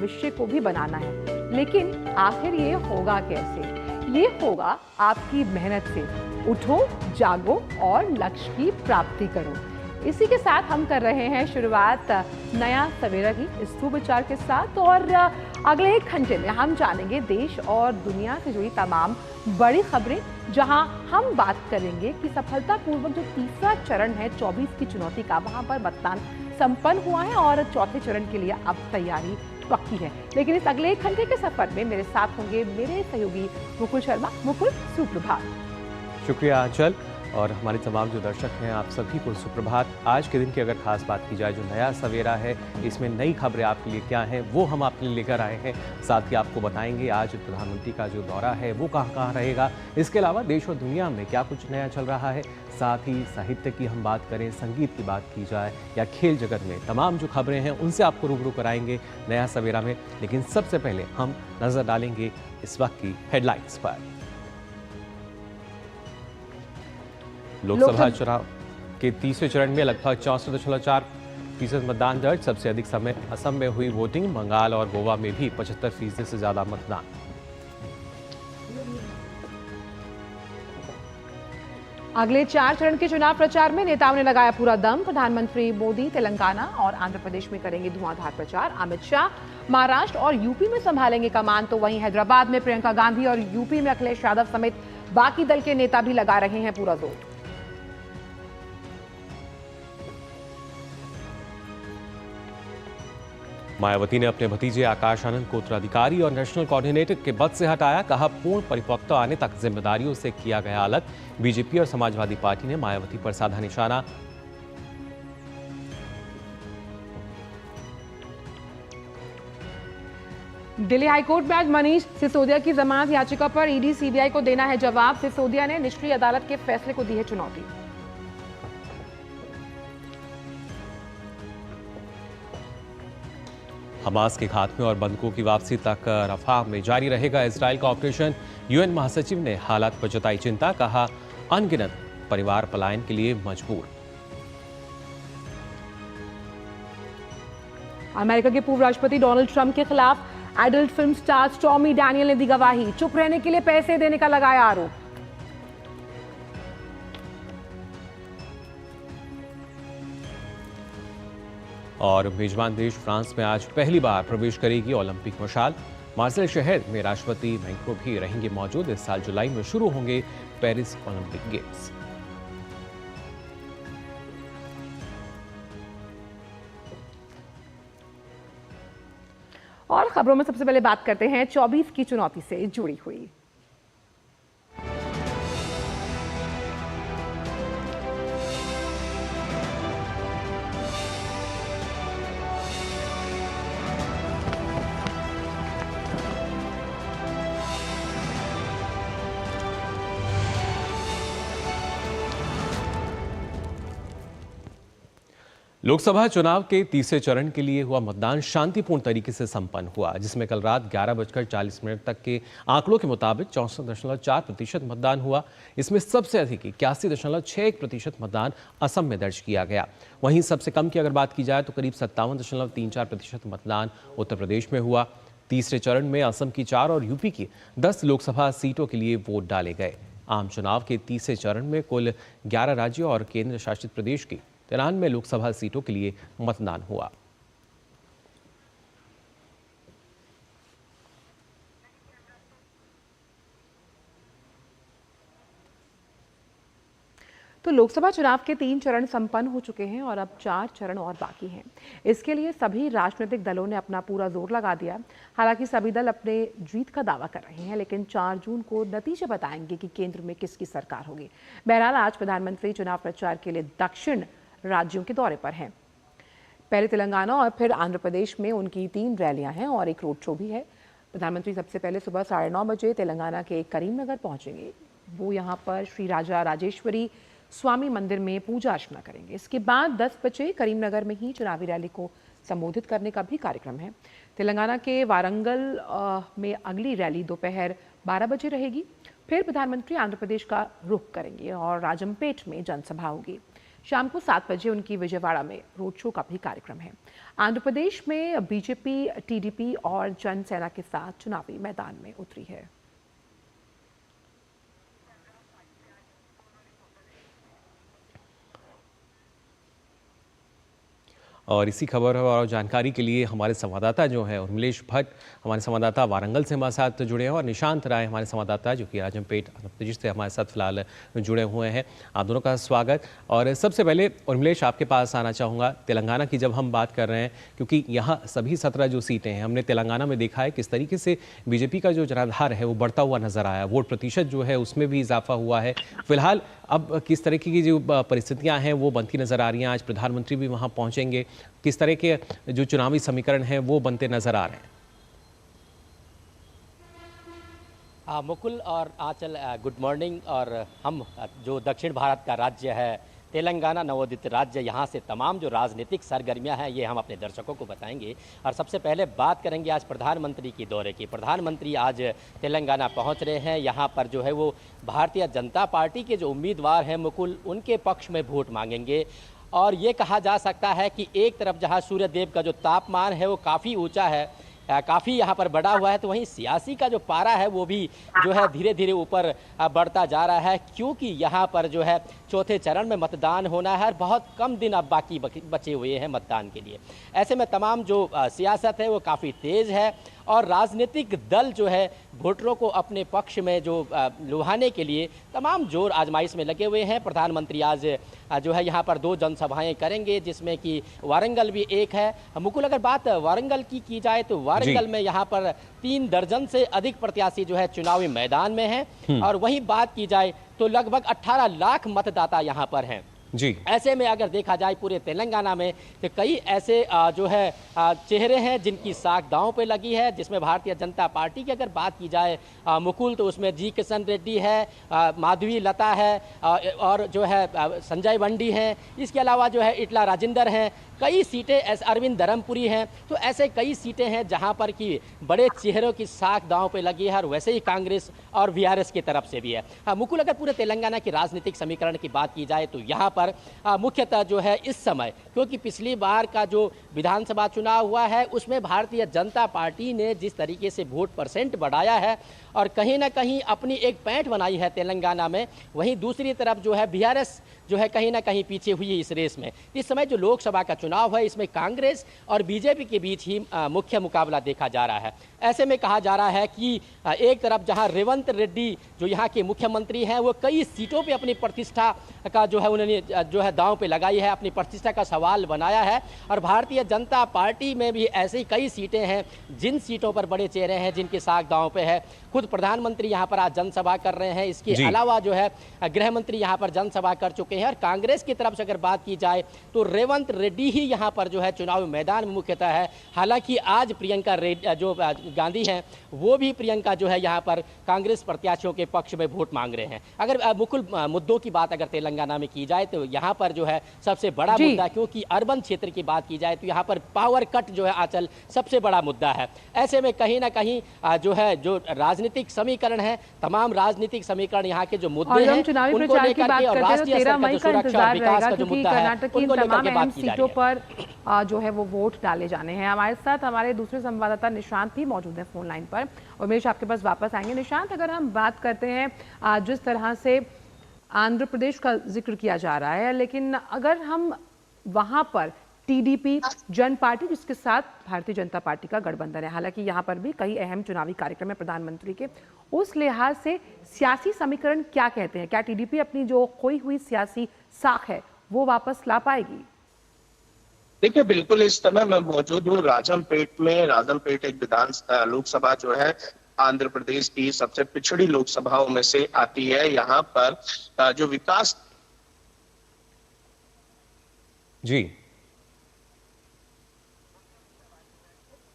भविष्य को भी बनाना है। लेकिन आखिर ये होगा कैसे? ये होगा आपकी मेहनत से। उठो, जागो और लक्ष्य की प्राप्ति करो। इसी के साथ हम कर रहे हैं शुरुआत नया सवेरा की इस सुविचार के साथ, और अगले 1 घंटे में हम जानेंगे देश और दुनिया से जुड़ी तमाम बड़ी खबरें, जहां हम बात करेंगे कि सफलतापूर्वक जो तीसरा चरण है 24 की चुनौती का, वहां पर मतदान संपन्न हुआ है और चौथे चरण के लिए अब तैयारी पक्की है। लेकिन इस अगले 1 घंटे के सफर में मेरे साथ होंगे मेरे सहयोगी मुकुल शर्मा। मुकुल, सुप्रभात। शुक्रिया आंचल, और हमारे तमाम जो दर्शक हैं आप सभी को सुप्रभात। आज के दिन की अगर खास बात की जाए, जो नया सवेरा है, इसमें नई खबरें आपके लिए क्या हैं वो हम आपके लिए लेकर आए हैं। साथ ही आपको बताएंगे आज प्रधानमंत्री का जो दौरा है वो कहाँ कहाँ रहेगा। इसके अलावा देश और दुनिया में क्या कुछ नया चल रहा है। साथ ही साहित्य की हम बात करें, संगीत की बात की जाए या खेल जगत में तमाम जो खबरें हैं उनसे आपको रूबरू कराएंगे नया सवेरा में। लेकिन सबसे पहले हम नजर डालेंगे इस वक्त की हेडलाइंस पर। लोकसभा चुनाव के तीसरे चरण में लगभग 64.4% मतदान दर्ज। सबसे अधिक समय असम में हुई वोटिंग। बंगाल और गोवा में भी 75% से ज्यादा मतदान। अगले 4 चरण के चुनाव प्रचार में नेताओं ने लगाया पूरा दम। प्रधानमंत्री मोदी तेलंगाना और आंध्र प्रदेश में करेंगे धुआंधार प्रचार। अमित शाह महाराष्ट्र और यूपी में संभालेंगे कमान, तो वहीं हैदराबाद में प्रियंका गांधी और यूपी में अखिलेश यादव समेत बाकी दल के नेता भी लगा रहे हैं पूरा जोर। मायावती ने अपने भतीजे आकाश आनंद को उत्तराधिकारी और नेशनल कोऑर्डिनेटर के पद से हटाया। कहा, पूर्ण परिपक्वता आने तक जिम्मेदारियों से किया गया अलग। बीजेपी और समाजवादी पार्टी ने मायावती पर साधा निशाना। दिल्ली हाईकोर्ट में आज मनीष सिसोदिया की जमानत याचिका पर ईडी सीबीआई को देना है जवाब। सिसोदिया ने निष्क्रिय अदालत के फैसले को दी है चुनौती। हमास के खात्मे और बंधकों की वापसी तक रफाह में जारी रहेगा इजराइल का ऑपरेशन। यूएन महासचिव ने हालात पर जताई चिंता। कहा, अनगिनत परिवार पलायन के लिए मजबूर। अमेरिका के पूर्व राष्ट्रपति डोनाल्ड ट्रंप के खिलाफ adult film star stormy Daniel ने दी गवाही। चुप रहने के लिए पैसे देने का लगाया आरोप। और मेजबान देश फ्रांस में आज पहली बार प्रवेश करेगी ओलंपिक मशाल। मार्सेल शहर में राष्ट्रपति मैक्रों भी रहेंगे मौजूद। इस साल जुलाई में शुरू होंगे पेरिस ओलंपिक गेम्स। और खबरों में सबसे पहले बात करते हैं 24 की चुनौती से जुड़ी हुई। लोकसभा चुनाव के तीसरे चरण के लिए हुआ मतदान शांतिपूर्ण तरीके से संपन्न हुआ, जिसमें कल रात 11:40 तक के आंकड़ों के मुताबिक 64.4% मतदान हुआ। इसमें सबसे अधिक 81.61% मतदान असम में दर्ज किया गया। वहीं सबसे कम की अगर बात की जाए तो करीब 57.34% मतदान उत्तर प्रदेश में हुआ। तीसरे चरण में असम की 4 और यूपी की 10 लोकसभा सीटों के लिए वोट डाले गए। आम चुनाव के तीसरे चरण में कुल 11 राज्यों और केंद्र शासित प्रदेश की 93 लोकसभा सीटों के लिए मतदान हुआ। तो लोकसभा चुनाव के 3 चरण संपन्न हो चुके हैं और अब 4 चरण और बाकी हैं। इसके लिए सभी राजनीतिक दलों ने अपना पूरा जोर लगा दिया। हालांकि सभी दल अपने जीत का दावा कर रहे हैं, लेकिन 4 जून को नतीजे बताएंगे कि केंद्र में किसकी सरकार होगी। बहरहाल आज प्रधानमंत्री चुनाव प्रचार के लिए दक्षिण राज्यों के दौरे पर हैं। पहले तेलंगाना और फिर आंध्र प्रदेश में उनकी 3 रैलियां हैं और एक रोड शो भी है। प्रधानमंत्री सबसे पहले सुबह 9:30 बजे तेलंगाना के करीमनगर पहुंचेंगे। वो यहां पर श्री राजा राजेश्वरी स्वामी मंदिर में पूजा अर्चना करेंगे। इसके बाद 10 बजे करीमनगर में ही चुनावी रैली को संबोधित करने का भी कार्यक्रम है। तेलंगाना के वारंगल में अगली रैली दोपहर 12 बजे रहेगी। फिर प्रधानमंत्री आंध्र प्रदेश का रुख करेंगे और राजमपेट में जनसभा होगी। शाम को 7 बजे उनकी विजयवाड़ा में रोड शो का भी कार्यक्रम है। आंध्र प्रदेश में बीजेपी, टीडीपी और जनसेना के साथ चुनावी मैदान में उतरी है। और इसी खबर और जानकारी के लिए हमारे संवाददाता जो है उर्मिलेश भट्ट हमारे संवाददाता वारंगल से हमारे साथ जुड़े हैं और निशांत राय हमारे संवाददाता जो कि राजमपेट आंध्र प्रदेश से हमारे साथ फिलहाल जुड़े हुए हैं। आप दोनों का स्वागत। और सबसे पहले उर्मिलेश आपके पास आना चाहूँगा तेलंगाना की जब हम बात कर रहे हैं, क्योंकि यहाँ सभी 17 जो सीटें हैं हमने तेलंगाना में देखा है किस तरीके से बीजेपी का जो जनाधार है वो बढ़ता हुआ नजर आया, वोट प्रतिशत जो है उसमें भी इजाफा हुआ है। फिलहाल अब किस तरीके की जो परिस्थितियाँ हैं वो बनती नजर आ रही हैं, आज प्रधानमंत्री भी वहाँ पहुँचेंगे, किस तरह के जो चुनावी समीकरण हैं वो बनते नजर आ रहे हैं? मुकुल और आंचल, गुड मॉर्निंग। और हम जो दक्षिण भारत का राज्य है तेलंगाना, नवोदित राज्य, यहाँ से तमाम जो राजनीतिक सरगर्मियाँ हैं ये हम अपने दर्शकों को बताएंगे। और सबसे पहले बात करेंगे आज प्रधानमंत्री की दौरे की। प्रधानमंत्री आज तेलंगाना पहुँच रहे हैं। यहाँ पर जो है वो भारतीय जनता पार्टी के जो उम्मीदवार हैं मुकुल, उनके पक्ष में वोट मांगेंगे। और ये कहा जा सकता है कि एक तरफ जहाँ सूर्यदेव का जो तापमान है वो काफ़ी ऊंचा है, काफ़ी यहाँ पर बढ़ा हुआ है, तो वहीं सियासी का जो पारा है वो भी जो है धीरे धीरे ऊपर बढ़ता जा रहा है, क्योंकि यहाँ पर जो है चौथे चरण में मतदान होना है और बहुत कम दिन अब बाकी बचे हुए हैं मतदान के लिए। ऐसे में तमाम जो सियासत है वो काफ़ी तेज़ है और राजनीतिक दल जो है वोटरों को अपने पक्ष में जो लुभाने के लिए तमाम जोर आजमाइश में लगे हुए हैं। प्रधानमंत्री आज जो है यहाँ पर 2 जनसभाएं करेंगे, जिसमें कि वारंगल भी एक है। मुकुल, अगर बात वारंगल की जाए तो वारंगल में यहाँ पर 3 दर्जन से अधिक प्रत्याशी जो है चुनावी मैदान में हैं और वहीं बात की जाए तो लगभग 18 लाख मतदाता यहाँ पर हैं जी। ऐसे में अगर देखा जाए पूरे तेलंगाना में तो कई ऐसे जो है चेहरे हैं जिनकी साख दांव पे लगी है, जिसमें भारतीय जनता पार्टी की अगर बात की जाए मुकुल तो उसमें जी किशन रेड्डी है, माधवी लता है और जो है संजय वंडी हैं। इसके अलावा जो है इटला राजेंद्र हैं, कई सीटें एस अरविंद धर्मपुरी हैं। तो ऐसे कई सीटें हैं जहां पर कि बड़े चेहरों की साख दांव पे लगी है और वैसे ही कांग्रेस और वीआरएस की तरफ से भी है। मुकुल, अगर पूरे तेलंगाना की राजनीतिक समीकरण की बात की जाए तो यहाँ पर मुख्यतः जो है इस समय, क्योंकि पिछली बार का जो विधानसभा चुनाव हुआ है उसमें भारतीय जनता पार्टी ने जिस तरीके से वोट परसेंट बढ़ाया है और कहीं ना कहीं अपनी एक पैठ बनाई है तेलंगाना में, वहीं दूसरी तरफ जो है वीआरएस जो है कहीं ना कहीं पीछे हुई है इस रेस में। इस समय जो लोकसभा का चुनाव है इसमें कांग्रेस और बीजेपी के बीच ही मुख्य मुकाबला देखा जा रहा है। ऐसे में कहा जा रहा है कि एक तरफ जहां रेवंत रेड्डी जो यहाँ के मुख्यमंत्री हैं वो कई सीटों पे अपनी प्रतिष्ठा का जो है उन्होंने जो है दांव पे लगाई है, अपनी प्रतिष्ठा का सवाल बनाया है। और भारतीय जनता पार्टी में भी ऐसी कई सीटें हैं जिन सीटों पर बड़े चेहरे हैं जिनके साख दांव पे है। खुद प्रधानमंत्री यहाँ पर आज जनसभा कर रहे हैं। इसके अलावा जो है गृह मंत्री यहाँ पर जनसभा कर चुके हैं। और कांग्रेस की तरफ से अगर बात की जाए तो रेवंत रेड्डी ही यहाँ पर जो है चुनावी मैदान में मुख्यतः है। हालांकि आज प्रियंका जो गांधी हैं वो भी प्रियंका जो है यहाँ पर कांग्रेस प्रत्याशियों के पक्ष में वोट मांग रहे हैं। अगर मुकुल मुद्दों की बात अगर तेलंगाना में की जाए तो यहाँ पर जो है सबसे बड़ा मुद्दा, क्योंकि अर्बन क्षेत्र की बात की जाए तो यहाँ पर पावर कट जो है आंचल सबसे बड़ा मुद्दा है। ऐसे में कहीं ना कहीं जो है जो राजनीतिक समीकरण है, तमाम राजनीतिक समीकरण यहाँ के जो मुद्दे हैं उनको लेकर के और राष्ट्रीय स्तर का जो सुरक्षा और विकास का जो मुद्दा है उनको लेकर के बात की जा रही है। सीटों पर जो है वो वोट डाले जाने हैं। हमारे साथ हमारे दूसरे संवाददाता निशांत भी मौजूद है फोन लाइन पर और मेरे आपके पास वापस आएंगे। निशांत, अगर हम बात करते हैं जिस तरह से आंध्र प्रदेश का जिक्र किया जा रहा है, लेकिन अगर हम वहां पर टीडीपी जन पार्टी जिसके साथ भारतीय जनता पार्टी का गठबंधन है, हालांकि यहाँ पर भी कई अहम चुनावी कार्यक्रम है प्रधानमंत्री के, उस लिहाज से सियासी समीकरण क्या कहते हैं? क्या टीडीपी अपनी जो खोई हुई सियासी साख है वो वापस ला पाएगी? देखिए, बिल्कुल इस समय मैं मौजूद हूँ राजमपेट में। राजमपेट एक लोकसभा जो है आंध्र प्रदेश की सबसे पिछड़ी लोकसभाओं में से आती है। यहाँ पर जो विकास जी,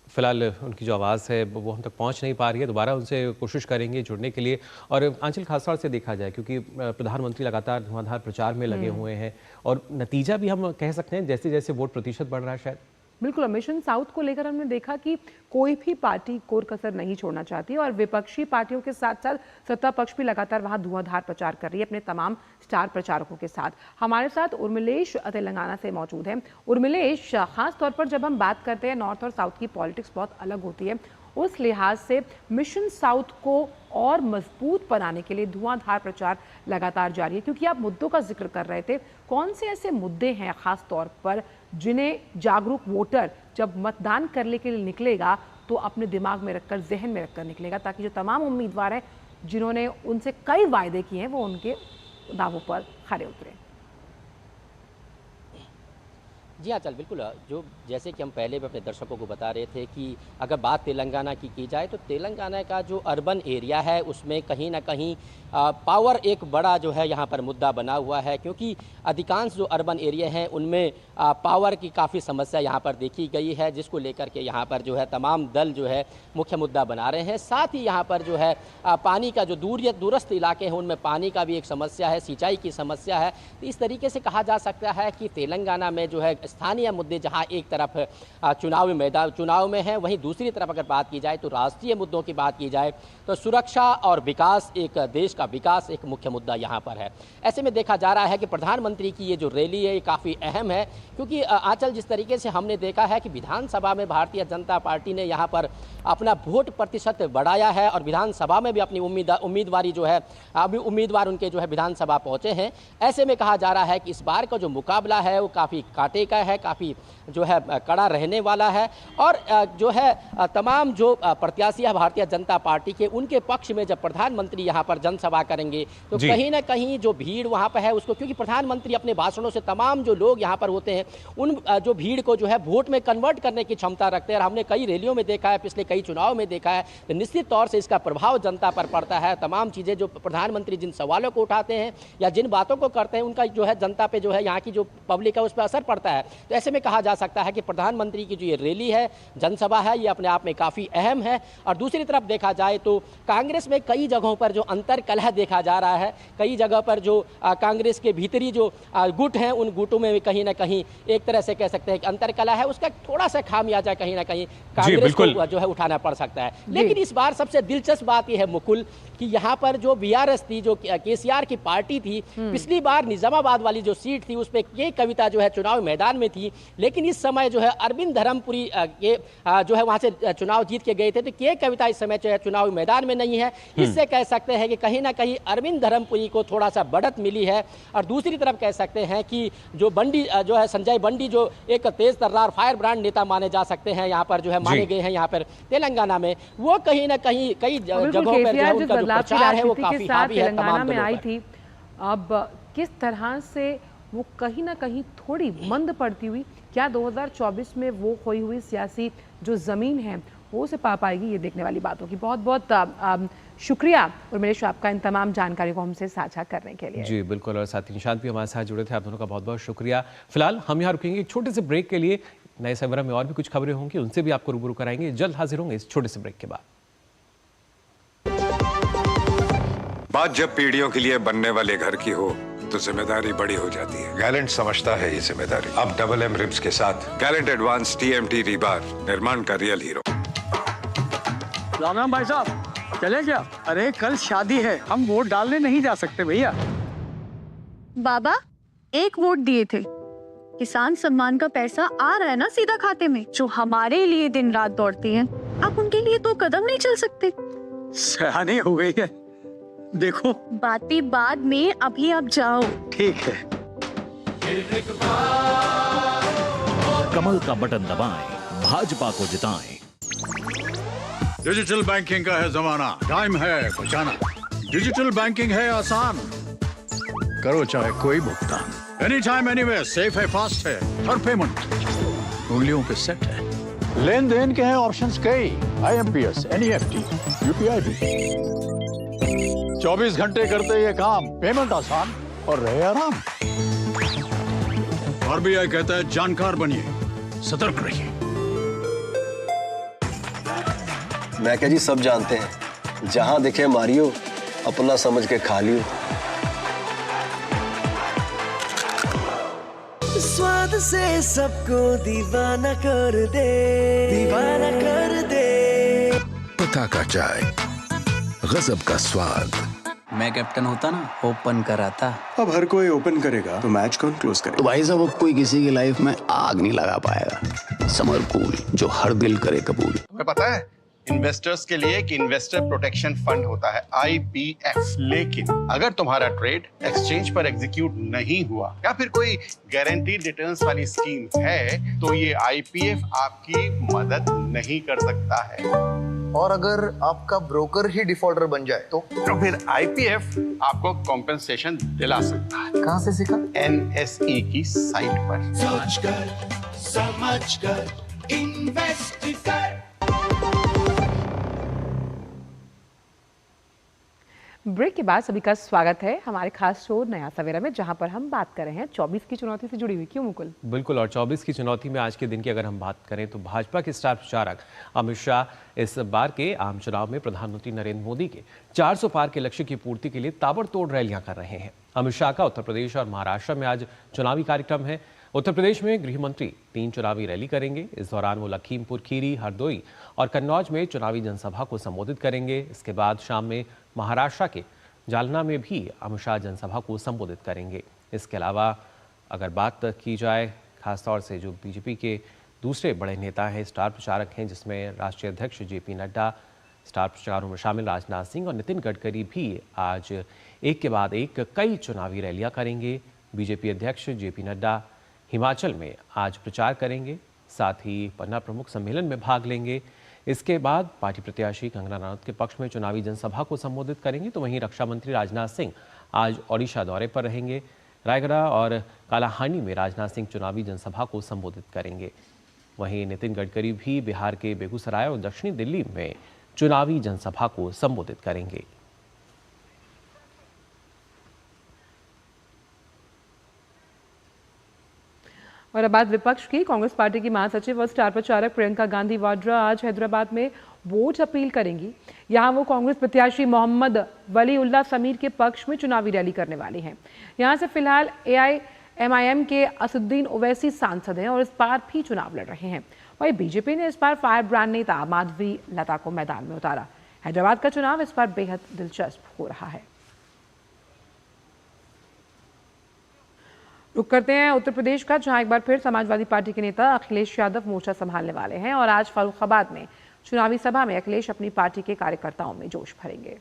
फिलहाल उनकी जो आवाज़ है वो हम तक पहुंच नहीं पा रही है, दोबारा उनसे कोशिश करेंगे जुड़ने के लिए। और आंचल, खासतौर से देखा जाए क्योंकि प्रधानमंत्री लगातार धुआंधार प्रचार में लगे हुए हैं और नतीजा भी हम कह सकते हैं जैसे जैसे वोट प्रतिशत बढ़ रहा है शायद। बिल्कुल, मिशन साउथ को लेकर हमने देखा कि कोई भी पार्टी कोर कसर नहीं छोड़ना चाहती और विपक्षी पार्टियों के साथ साथ सत्ता पक्ष भी लगातार वहां धुआंधार प्रचार कर रही है अपने तमाम स्टार प्रचारकों के साथ। हमारे साथ उर्मिलेश तेलंगाना से मौजूद है। उर्मिलेश, खास तौर पर जब हम बात करते हैं नॉर्थ और साउथ की पॉलिटिक्स बहुत अलग होती है, उस लिहाज से मिशन साउथ को और मजबूत बनाने के लिए धुआंधार प्रचार लगातार जारी है, क्योंकि आप मुद्दों का जिक्र कर रहे थे। कौन से ऐसे मुद्दे हैं खास तौर पर जिन्हें जागरूक वोटर जब मतदान करने के लिए निकलेगा तो अपने दिमाग में रखकर, जहन में रखकर निकलेगा, ताकि जो तमाम उम्मीदवार हैं जिन्होंने उनसे कई वायदे किए हैं वो उनके दावों पर खरे उतरे? जी हाँ, चल बिल्कुल। जो जैसे कि हम पहले भी अपने दर्शकों को बता रहे थे कि अगर बात तेलंगाना की जाए तो तेलंगाना का जो अर्बन एरिया है उसमें कहीं ना कहीं पावर एक बड़ा जो है यहाँ पर मुद्दा बना हुआ है, क्योंकि अधिकांश जो अर्बन एरिया हैं उनमें पावर की काफ़ी समस्या यहाँ पर देखी गई है, जिसको लेकर के यहाँ पर जो है तमाम दल जो है मुख्य मुद्दा बना रहे हैं। साथ ही यहाँ पर जो है पानी का जो दूरस्थ इलाके हैं उनमें पानी का भी एक समस्या है, सिंचाई की समस्या है। तो इस तरीके से कहा जा सकता है कि तेलंगाना में जो है स्थानीय मुद्दे जहां एक तरफ चुनाव में है, वहीं दूसरी तरफ अगर बात की जाए तो राष्ट्रीय मुद्दों की बात की जाए तो सुरक्षा और विकास, एक देश का विकास एक मुख्य मुद्दा यहां पर है। ऐसे में देखा जा रहा है कि प्रधानमंत्री की ये जो रैली है ये काफ़ी अहम है, क्योंकि आंचल जिस तरीके से हमने देखा है कि विधानसभा में भारतीय जनता पार्टी ने यहाँ पर अपना वोट प्रतिशत बढ़ाया है और विधानसभा में भी अपनी उम्मीदवारी जो है, अभी उम्मीदवार उनके जो है विधानसभा पहुँचे हैं। ऐसे में कहा जा रहा है कि इस बार का जो मुकाबला है वो काफ़ी कांटे का है, काफ़ी जो है कड़ा रहने वाला है। और जो है तमाम जो प्रत्याशी है भारतीय जनता पार्टी के, उनके पक्ष में जब प्रधानमंत्री यहाँ पर जनसभा करेंगे तो कहीं ना कहीं जो भीड़ वहाँ पर है उसको, क्योंकि प्रधानमंत्री अपने भाषणों से तमाम जो लोग यहाँ पर होते हैं उन जो भीड़ को जो है वोट में कन्वर्ट करने की क्षमता रखते हैं। और हमने कई रैलियों में देखा है, पिछले कई चुनाव में देखा है, तो निश्चित तौर से इसका प्रभाव जनता पर पड़ता है। तमाम चीज़ें जो प्रधानमंत्री जिन सवालों को उठाते हैं या जिन बातों को करते हैं उनका जो है जनता पे जो है यहाँ की जो पब्लिक है उस पर असर पड़ता है। तो ऐसे में कहा जा सकता है कि प्रधानमंत्री की जो ये रैली है, जनसभा है, ये अपने आप में काफ़ी अहम है। और दूसरी तरफ देखा जाए तो कांग्रेस में कई जगहों पर जो अंतर कलह देखा जा रहा है, कई जगह पर जो कांग्रेस के भीतरी जो गुट हैं उन गुटों में भी कहीं ना कहीं एक तरह से कह सकते हैं कि अंतर कलह है, उसका थोड़ा सा खामियाजा कहीं ना कहीं कांग्रेस को जो है उठाना पड़ सकता है। लेकिन इस बार सबसे दिलचस्प बात यह है मुकुल कि यहाँ पर जो बीआरएस थी, जो केसीआर की पार्टी थी, पिछली बार निजामाबाद वाली जो सीट थी उस पर ये कविता जो है चुनाव मैदान में थी, लेकिन इस समय जो है अरविंद धर्मपुरी के जो है वहां से चुनाव जीत के गए थे, तो ये कविता इस समय जो है चुनाव मैदान में नहीं है। इससे कह सकते हैं कि कहीं ना कहीं अरविंद धर्मपुरी को थोड़ा सा बढ़त मिली है। और दूसरी तरफ कह सकते हैं कि जो बंडी जो है संजय बंडी, जो एक तेज तर्रार फायर ब्रांड नेता माने जा सकते हैं, यहाँ पर जो है माने गए हैं यहाँ पर तेलंगाना में, वो कहीं ना कहीं कई जगहों पर जो है उनका जो प्रचार है वो काफी हावी है तेलंगाना में आई थी। अब किस तरह से वो कहीं ना कहीं थोड़ी मंद पड़ती हुई, क्या 2024 में वो खोई हुई सियासी जो जमीन है वो उसे पा पाएगी, ये देखने वाली बात होगी। बहुत बहुत शुक्रिया उर्मिलेश आपका इन तमाम जानकारी को हमसे साझा करने के लिए। जी बिल्कुल, और साथ ही निशांत भी हमारे साथ जुड़े थे, आप दोनों का बहुत बहुत शुक्रिया। फिलहाल हम यहाँ रुकेंगे एक छोटे से ब्रेक के लिए। नए सवेरा में और भी कुछ खबरें होंगी, उनसे भी आपको रूबरू कराएंगे। जल्द हाजिर होंगे इस छोटे से ब्रेक के बाद। बात जब पीढ़ियों के लिए बनने वाले घर की हो तो जिम्मेदारी बड़ी हो जाती है। गैलेंट समझता है ये जिम्मेदारी। अब डबल एम रिब्स के साथ गैलेंट एडवांस टीएमटी रीबार, निर्माण का रियल हीरो। राम राम भाई साहब, चले क्या? अरे कल शादी है, हम वोट डालने नहीं जा सकते भैया। बाबा, एक वोट दिए थे, किसान सम्मान का पैसा आ रहा है ना सीधा खाते में, जो हमारे लिए दिन रात दौड़ती हैं। आप उनके लिए तो कदम नहीं चल सकते। सयानी हो गई है, देखो। बातें बाद में, अभी आप जाओ। ठीक है। कमल का बटन दबाएं, भाजपा को जिताएं। डिजिटल बैंकिंग का है जमाना, टाइम है बचाना। डिजिटल बैंकिंग है आसान, करो चाहे कोई भुगतान, एनी टाइम एनीवेयर, सेफ है, फास्ट है, हर पेमेंट उंगलियों पे सेट है। लेन देन के हैं ऑप्शंस कई, IMPS, NEFT, UPI भी। 24 घंटे करते ये काम, पेमेंट आसान और रहे आराम। RBI कहता है जानकार बनिए, सतर्क रहिए। मैं क्या जी, सब जानते हैं, जहां दिखे मारियो, अपना समझ के खा लियो। स्वाद से सबको दीवाना कर दे, दीवाना कर दे। पता का चाय, गजब का स्वाद। मैं कैप्टन होता ना, ओपन कराता। अब हर कोई ओपन करेगा तो मैच कौन क्लोज करेगा? तो भाई साहब, अब कोई किसी की लाइफ में आग नहीं लगा पाएगा। समर कूल, जो हर दिल करे कबूल। तुम्हें पता है इन्वेस्टर्स के लिए एक इन्वेस्टर प्रोटेक्शन फंड होता है, IPF। लेकिन अगर तुम्हारा ट्रेड एक्सचेंज पर एग्जीक्यूट नहीं हुआ या फिर कोई गारंटीड रिटर्न्स वाली स्कीम है तो ये IPF आपकी मदद नहीं कर सकता है। और अगर आपका ब्रोकर ही डिफॉल्टर बन जाए तो फिर IPF आपको कॉम्पेंसेशन दिला सकता है। कहाँ से सीखा? NSE की साइट पर। सोच कर, समझ कर, इन्वेस्ट कर। ब्रेक के बाद सभी का स्वागत है हमारे खास शो नया सवेरा में, जहां पर हम बात कर रहे हैं 24 की चुनौती से जुड़ी हुई। क्यों मुकुल? बिल्कुल, और 24 की चुनौती में आज के दिन की अगर हम बात करें तो भाजपा के स्टार प्रचारक अमित शाह इस बार के आम चुनाव में प्रधानमंत्री नरेंद्र मोदी के 400 पार के लक्ष्य की पूर्ति के लिए ताबड़तोड़ रैलियां कर रहे हैं। अमित शाह का उत्तर प्रदेश और महाराष्ट्र में आज चुनावी कार्यक्रम है। उत्तर प्रदेश में गृह मंत्री 3 चुनावी रैली करेंगे। इस दौरान वो लखीमपुर खीरी, हरदोई और कन्नौज में चुनावी जनसभा को संबोधित करेंगे। इसके बाद शाम में महाराष्ट्र के जालना में भी अमित शाह जनसभा को संबोधित करेंगे। इसके अलावा अगर बात की जाए खासतौर से जो बीजेपी के दूसरे बड़े नेता हैं, स्टार प्रचारक हैं, जिसमें राष्ट्रीय अध्यक्ष JP नड्डा, स्टार प्रचारकों में शामिल राजनाथ सिंह और नितिन गडकरी भी आज एक के बाद एक कई चुनावी रैलियां करेंगे। बीजेपी अध्यक्ष JP नड्डा हिमाचल में आज प्रचार करेंगे, साथ ही पन्ना प्रमुख सम्मेलन में भाग लेंगे। इसके बाद पार्टी प्रत्याशी कंगना रनौत के पक्ष में चुनावी जनसभा को संबोधित करेंगे। तो वहीं रक्षा मंत्री राजनाथ सिंह आज ओडिशा दौरे पर रहेंगे। रायगढ़ और कालाहांडी में राजनाथ सिंह चुनावी जनसभा को संबोधित करेंगे। वहीं नितिन गडकरी भी बिहार के बेगूसराय और दक्षिणी दिल्ली में चुनावी जनसभा को संबोधित करेंगे। और अब बात विपक्ष की। कांग्रेस पार्टी की महासचिव और स्टार प्रचारक प्रियंका गांधी वाड्रा आज हैदराबाद में वोट अपील करेंगी। यहां वो कांग्रेस प्रत्याशी मोहम्मद वलीउल्लाह समीर के पक्ष में चुनावी रैली करने वाली हैं। यहां से फिलहाल AIMIM के असुद्दीन ओवैसी सांसद हैं और इस बार भी चुनाव लड़ रहे हैं। वहीं बीजेपी ने इस बार फायर ब्रांड नेता माधवी लता को मैदान में उतारा। हैदराबाद का चुनाव इस बार बेहद दिलचस्प हो रहा है। रुक करते हैं उत्तर प्रदेश का, जहां एक बार फिर समाजवादी पार्टी के नेता अखिलेश यादव मोर्चा संभालने वाले हैं और आज फर्रुखाबाद में चुनावी सभा में अखिलेश अपनी पार्टी के कार्यकर्ताओं में जोश भरेंगे।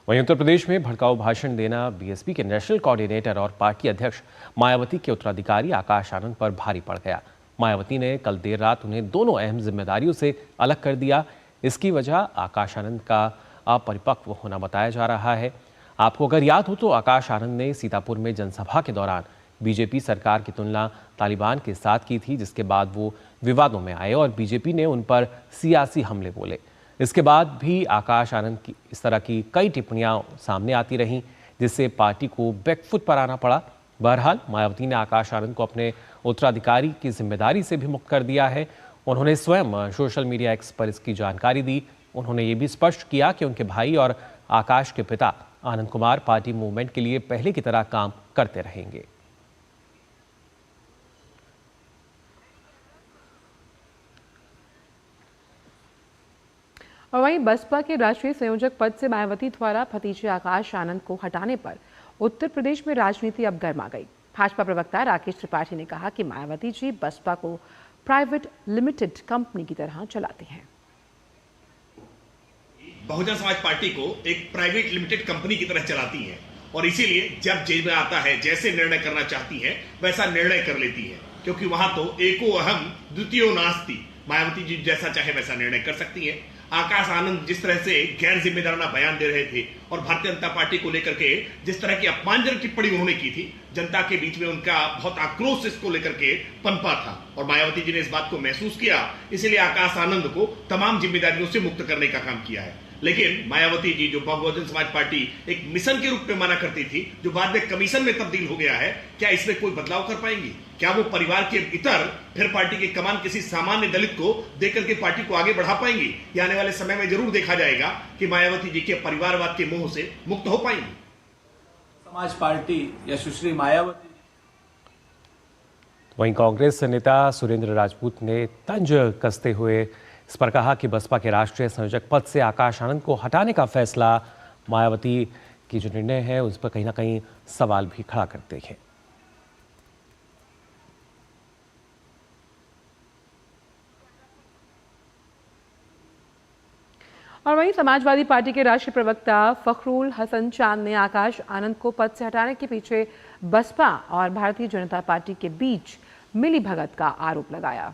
वहीं उत्तर प्रदेश में भड़काऊ भाषण देना BSP के नेशनल कोऑर्डिनेटर और पार्टी अध्यक्ष मायावती के उत्तराधिकारी आकाश आनंद पर भारी पड़ गया। मायावती ने कल देर रात उन्हें दोनों अहम जिम्मेदारियों से अलग कर दिया। इसकी वजह आकाश आनंद का अपरिपक्व होना बताया जा रहा है। आपको अगर याद हो तो आकाश आनंद ने सीतापुर में जनसभा के दौरान बीजेपी सरकार की तुलना तालिबान के साथ की थी, जिसके बाद वो विवादों में आए और बीजेपी ने उन पर सियासी हमले बोले। इसके बाद भी आकाश आनंद की इस तरह की कई टिप्पणियां सामने आती रहीं, जिससे पार्टी को बैकफुट पर आना पड़ा। बहरहाल मायावती ने आकाश आनंद को अपने उत्तराधिकारी की जिम्मेदारी से भी मुक्त कर दिया है। उन्होंने स्वयं सोशल मीडिया एक्स पर इसकी जानकारी दी। उन्होंने ये भी स्पष्ट किया कि उनके भाई और आकाश के पिता आनंद कुमार पार्टी मूवमेंट के लिए पहले की तरह काम करते रहेंगे। और वहीं बसपा के राष्ट्रीय संयोजक पद से मायावती द्वारा भतीजे आकाश आनंद को हटाने पर उत्तर प्रदेश में राजनीति अब गर्मा गई। भाजपा प्रवक्ता राकेश त्रिपाठी ने कहा कि मायावती जी बसपा को प्राइवेट लिमिटेड कंपनी की तरह चलाते हैं। बहुजन समाज पार्टी को एक प्राइवेट लिमिटेड कंपनी की तरह चलाती है और इसीलिए जब जेल में आता है जैसे निर्णय करना चाहती है वैसा निर्णय कर लेती है, क्योंकि वहां तो एको अहम द्वितीयो नास्ति। मायावती जी जैसा चाहे वैसा निर्णय कर सकती है। आकाश आनंद जिस तरह से गैर जिम्मेदाराना बयान दे रहे थे और भारतीय जनता पार्टी को लेकर के जिस तरह की अपमानजनक टिप्पणी उन्होंने की थी, जनता के बीच में उनका बहुत आक्रोश इसको लेकर के पनपा था और मायावती जी ने इस बात को महसूस किया, इसलिए आकाश आनंद को तमाम जिम्मेदारियों से मुक्त करने का काम किया है। लेकिन मायावती जी जो बहुजन समाज पार्टी एक मिशन के रूप में माना करती थी, जो बाद में कमीशन में तब्दील हो गया है, क्या इसमें कोई बदलाव कर पाएंगी? क्या वो परिवार के इतर फिर पार्टी की कमान किसी सामान्य दलित को देकर के पार्टी को आगे बढ़ा पाएंगी? ये आने वाले समय में जरूर देखा जाएगा कि मायावती जी के परिवारवाद के मोह से मुक्त हो पाएंगी। समाज पार्टी या सुश्री मायावती। वहीं कांग्रेस नेता सुरेंद्र राजपूत ने तंज कसते हुए इस पर कहा कि बसपा के राष्ट्रीय संयोजक पद से आकाश आनंद को हटाने का फैसला मायावती की जो निर्णय है उस पर कहीं ना कहीं सवाल भी खड़ा करते हैं। और वहीं समाजवादी पार्टी के राष्ट्रीय प्रवक्ता फखरुल हसन चांद ने आकाश आनंद को पद से हटाने के पीछे बसपा और भारतीय जनता पार्टी के बीच मिलीभगत का आरोप लगाया।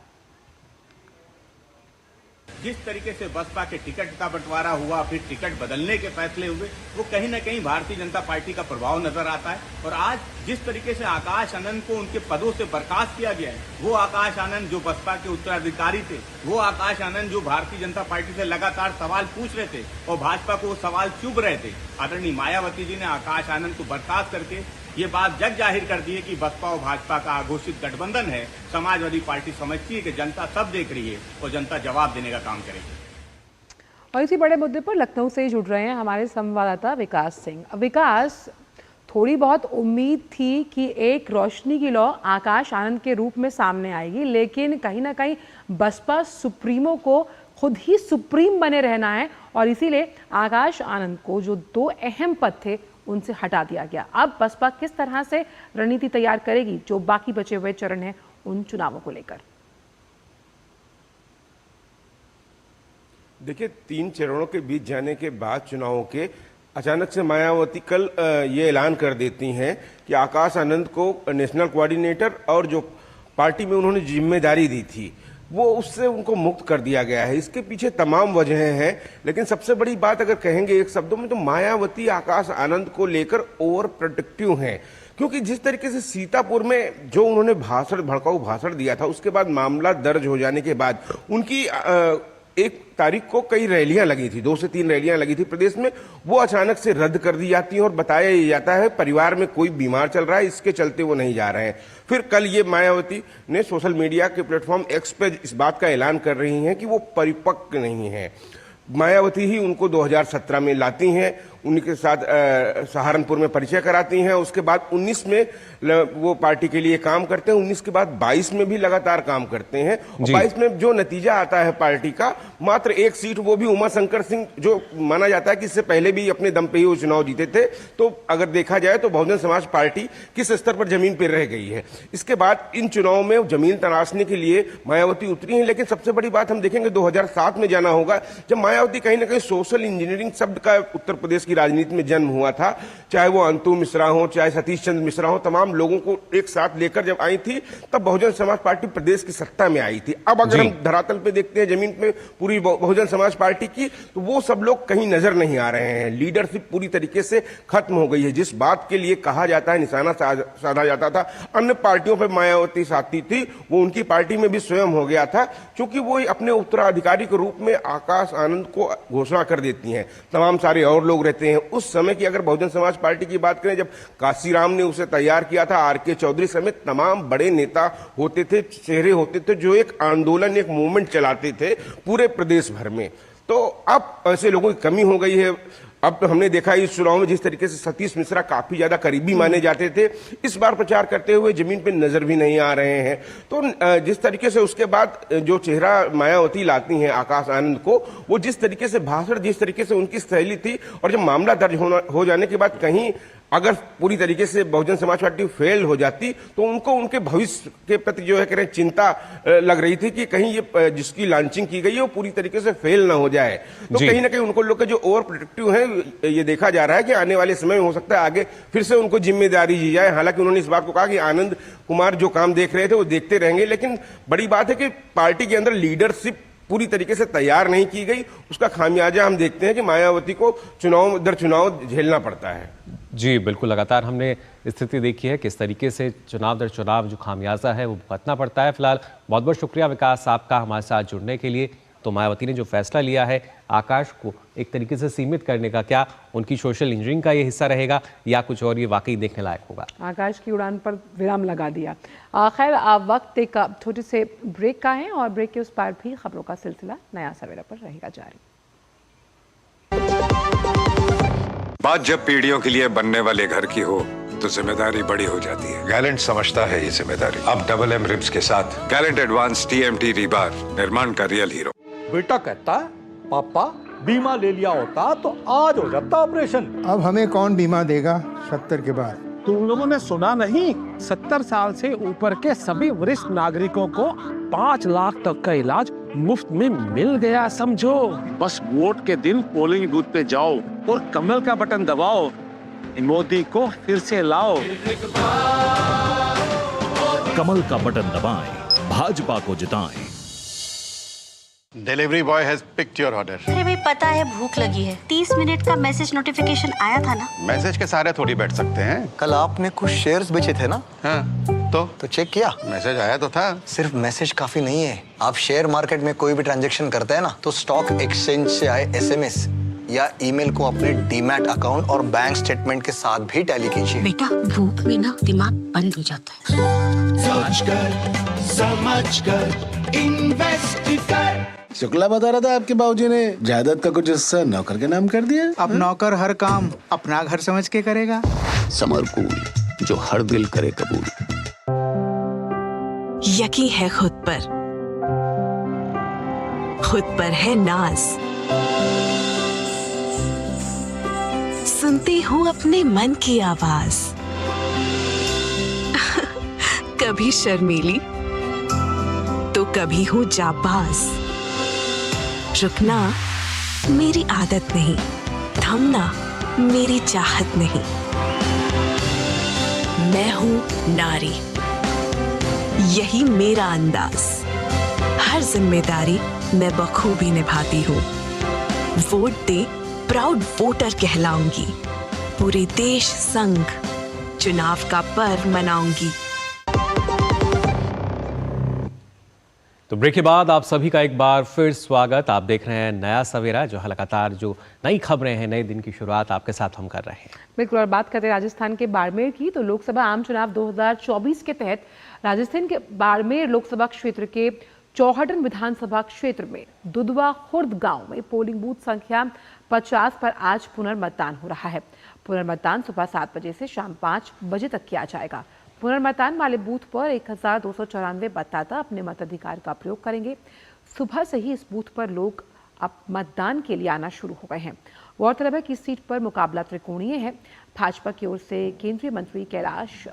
जिस तरीके से बसपा के टिकट का बंटवारा हुआ, फिर टिकट बदलने के फैसले हुए, वो कहीं न कहीं भारतीय जनता पार्टी का प्रभाव नजर आता है। और आज जिस तरीके से आकाश आनंद को उनके पदों से बर्खास्त किया गया है, वो आकाश आनंद जो बसपा के उत्तराधिकारी थे, वो आकाश आनंद जो भारतीय जनता पार्टी से लगातार सवाल पूछ रहे थे और भाजपा को वो सवाल चुभ रहे थे, आदरणीय मायावती जी ने आकाश आनंद को बर्खास्त करके ये बात जग जाहिर कर दी है कि बसपा और भाजपा का घोषित गठबंधन है। समाजवादी पार्टी समझती है कि जनता सब देख रही है और जनता जवाब देने का काम करेगी। और इसी बड़े मुद्दे पर लखनऊ से जुड़ रहे हैं हमारे संवाददाता विकास सिंह। विकास, थोड़ी बहुत उम्मीद थी कि एक रोशनी की लौ आकाश आनंद के रूप में सामने आएगी, लेकिन कहीं ना कहीं बसपा सुप्रीमो को खुद ही सुप्रीम बने रहना है और इसीलिए आकाश आनंद को जो दो अहम पद थे उनसे हटा दिया गया। अब बसपा किस तरह से रणनीति तैयार करेगी जो बाकी बचे हुए चरण हैं उन चुनावों को लेकर? देखिए, 3 चरणों के बीच जाने के बाद चुनावों के अचानक से मायावती कल ये ऐलान कर देती हैं कि आकाश आनंद को नेशनल कोऑर्डिनेटर और जो पार्टी में उन्होंने जिम्मेदारी दी थी वो उससे उनको मुक्त कर दिया गया है। इसके पीछे तमाम वजहें हैं, लेकिन सबसे बड़ी बात अगर कहेंगे एक शब्दों में तो मायावती आकाश आनंद को लेकर ओवर प्रोटेक्टिव हैं, क्योंकि जिस तरीके से सीतापुर में जो उन्होंने भड़काऊ भाषण दिया था, उसके बाद मामला दर्ज हो जाने के बाद उनकी 1 तारीख को कई रैलियां लगी थी, 2 से 3 रैलियां लगी थी प्रदेश में, वो अचानक से रद्द कर दी जाती हैं और बताया जाता है परिवार में कोई बीमार चल रहा है, इसके चलते वो नहीं जा रहे हैं। फिर कल ये मायावती ने सोशल मीडिया के प्लेटफॉर्म एक्स पे इस बात का ऐलान कर रही हैं कि वो परिपक्व नहीं है। मायावती ही उनको 2017 में लाती हैं, उनके साथ सहारनपुर में परिचय कराती हैं, उसके बाद 19 में वो पार्टी के लिए काम करते हैं, 19 के बाद 22 में भी लगातार काम करते हैं और 22 में जो नतीजा आता है पार्टी का, मात्र 1 सीट, वो भी उमा शंकर सिंह, जो माना जाता है कि इससे पहले भी अपने दम पे ही वो चुनाव जीते थे। तो अगर देखा जाए तो बहुजन समाज पार्टी किस स्तर पर जमीन पर रह गई है। इसके बाद इन चुनाव में जमीन तराशने के लिए मायावती उतरी है, लेकिन सबसे बड़ी बात हम देखेंगे 2007 में जाना होगा, जब मायावती कहीं ना कहीं सोशल इंजीनियरिंग शब्द का उत्तर प्रदेश की राजनीति में जन्म हुआ था। चाहे वो अंतु मिश्रा हो, चाहे सतीश चंद्र मिश्रा हो, तमाम लोगों को एक साथ लेकर जब आई थी तब बहुजन समाज पार्टी प्रदेश की सत्ता में आई थी। अब अगर हम धरातल पे देखते हैं जमीन पे पूरी बहुजन समाज पार्टी की, तो वो सब लोग कहीं नजर नहीं आ रहे हैं। लीडरशिप पूरी तरीके से खत्म हो गई है। जिस बात के लिए कहा जाता है, निशाना साधा जाता था, अन्य पार्टियों पर मायावती साथी थी, वो उनकी पार्टी में भी स्वयं हो गया था, क्योंकि वो अपने उत्तराधिकारी के रूप में आकाश आनंद को घोषणा कर देती हैं। तमाम सारे और लोग रहते हैं। उस समय की अगर बहुजन समाज पार्टी की बात करें, जब काशीराम ने उसे तैयार किया था, आर.के. चौधरी समेत तमाम बड़े नेता होते थे, चेहरे होते थे जो एक आंदोलन, एक मूवमेंट चलाते थे पूरे प्रदेश भर में। तो अब ऐसे लोगों की कमी हो गई है। अब तो हमने देखा इस चुनाव में जिस तरीके से सतीश मिश्रा काफी ज्यादा करीबी माने जाते थे, इस बार प्रचार करते हुए जमीन पे नजर भी नहीं आ रहे हैं। तो जिस तरीके से उसके बाद जो चेहरा मायावती लाती हैं आकाश आनंद को, वो जिस तरीके से भाषण, जिस तरीके से उनकी शैली थी, और जब मामला दर्ज हो जाने के बाद कहीं अगर पूरी तरीके से बहुजन समाज पार्टी फेल हो जाती तो उनको उनके भविष्य के प्रति जो है कह रहे चिंता लग रही थी कि कहीं ये जिसकी लॉन्चिंग की गई है वो पूरी तरीके से फेल ना हो जाए। तो कहीं ना कहीं उनको लोग के जो ओवर प्रोटेक्टिव है, ये देखा जा रहा है कि आने वाले समय में हो सकता है आगे फिर से उनको जिम्मेदारी दी जाए। हालांकि उन्होंने इस बात को कहा कि आनंद कुमार जो काम देख रहे थे वो देखते रहेंगे, लेकिन बड़ी बात है कि पार्टी के अंदर लीडरशिप पूरी तरीके से तैयार नहीं की गई। उसका खामियाजा हम देखते हैं कि मायावती को चुनाव दर चुनाव झेलना पड़ता है। जी बिल्कुल, लगातार हमने स्थिति देखी है किस तरीके से चुनाव दर चुनाव जो खामियाजा है वो भुगतना पड़ता है। फिलहाल बहुत बहुत शुक्रिया विकास आपका हमारे साथ जुड़ने के लिए। तो मायावती ने जो फैसला लिया है आकाश को एक तरीके से सीमित करने का, क्या उनकी सोशल इंजीनियरिंग का ये हिस्सा रहेगा या कुछ और, ये वाकई देखने लायक होगा। आकाश की उड़ान पर विराम लगा दिया। खैर वक्त एक छोटे से ब्रेक का है और ब्रेक के उस पार भी खबरों का सिलसिला नया सवेरा पर रहेगा जारी। बात जब पीढ़ियों के लिए बनने वाले घर की हो तो जिम्मेदारी बड़ी हो जाती है। गैलेंट समझता है ये जिम्मेदारी। अब डबल एम रिब्स के साथ गैलेंट एडवांस TMT रीबार, निर्माण का रियल हीरो। बेटा कहता है पापा बीमा ले लिया होता तो आज हो जाता ऑपरेशन। अब हमें कौन बीमा देगा 70 के बाद? तुम लोगों ने सुना नहीं, 70 साल से ऊपर के सभी वरिष्ठ नागरिकों को 5 लाख तक का इलाज मुफ्त में मिल गया। समझो, बस वोट के दिन पोलिंग बूथ पे जाओ और कमल का बटन दबाओ, मोदी को फिर से लाओ। कमल का बटन दबाएं, भाजपा को जिताएं। Delivery boy has picked your order. अरे भाई पता है भूख लगी है। 30 मिनट का मैसेज नोटिफिकेशन आया था ना। मैसेज के सारे थोड़ी बैठ सकते हैं। कल आपने कुछ शेयर्स बेचे थे ना? हाँ, तो चेक किया? मैसेज आया तो था। सिर्फ मैसेज काफी नहीं है। आप शेयर मार्केट में कोई भी ट्रांजैक्शन करते हैं ना, तो स्टॉक एक्सचेंज से आए SMS या ईमेल को अपने डीमैट अकाउंट और बैंक स्टेटमेंट के साथ भी टैली कीजिए। बेटा भूख में ना दिमाग बंद हो जाता है। समझ कर इन्वेस्ट कर। शुक्ला बता रहा था आपके बाबूजी ने जायदाद का कुछ हिस्सा नौकर के नाम कर दिया। अब नौकर हर काम अपना घर समझ के करेगा। समरकूल, जो हर दिल करे कबूल। यकीन है खुद पर है नाज। सुनती हूँ अपने मन की आवाज। कभी शर्मीली तो कभी हूँ जाबाज। रुकना मेरी आदत नहीं, थमना मेरी चाहत नहीं। मैं हूँ नारी, यही मेरा अंदाज। हर जिम्मेदारी मैं बखूबी निभाती हूँ। वोट दे, प्राउड वोटर कहलाऊंगी। पूरे देश संग चुनाव का पर्व मनाऊंगी। तो ब्रेक के बाद आप सभी का एक बार फिर स्वागत। आप देख रहे हैं नया सवेरा, जो लगातार जो नई खबरें हैं, नए दिन की शुरुआत आपके साथ हम कर रहे हैं। बिल्कुल। और बात करते हैं राजस्थान के बाड़मेर की, तो लोकसभा आम चुनाव 2024 के तहत राजस्थान के बाड़मेर लोकसभा क्षेत्र के चौहटन विधानसभा क्षेत्र में दुधवा खुर्द गांव में पोलिंग बूथ संख्या 50 पर आज पुनर्मतदान हो रहा है। पुनर्मतदान सुबह 7 बजे से शाम 5 बजे तक किया जाएगा। पुनर्मतदान वाले बूथ पर 1294 मतदाता अपने मताधिकार का प्रयोग करेंगे। सुबह से ही इस बूथ पर लोग अब मतदान के लिए आना शुरू हो गए हैं। गौरतलब है कि इस सीट पर मुकाबला त्रिकोणीय है। भाजपा की ओर से केंद्रीय मंत्री कैलाश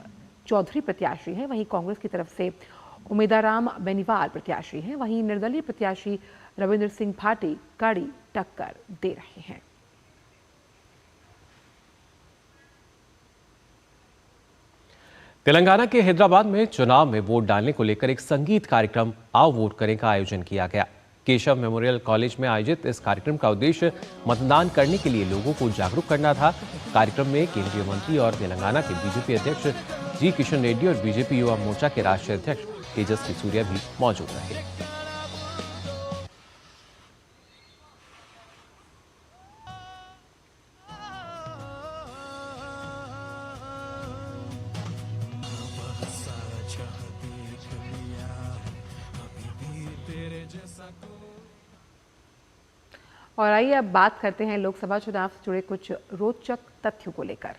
चौधरी प्रत्याशी हैं, वहीं कांग्रेस की तरफ से उमेदाराम बेनीवाल प्रत्याशी हैं, वहीं निर्दलीय प्रत्याशी रविंद्र सिंह भाटी कड़ी टक्कर दे रहे हैं। तेलंगाना के हैदराबाद में चुनाव में वोट डालने को लेकर एक संगीत कार्यक्रम आओ वोट करें का आयोजन किया गया। केशव मेमोरियल कॉलेज में आयोजित इस कार्यक्रम का उद्देश्य मतदान करने के लिए लोगों को जागरूक करना था। कार्यक्रम में केंद्रीय मंत्री और तेलंगाना के बीजेपी अध्यक्ष जी किशन रेड्डी और बीजेपी युवा मोर्चा के राष्ट्रीय अध्यक्ष तेजस्वी सूर्या भी मौजूद रहे। और आइए अब बात करते हैं लोकसभा चुनाव से जुड़े कुछ रोचक तथ्यों को लेकर।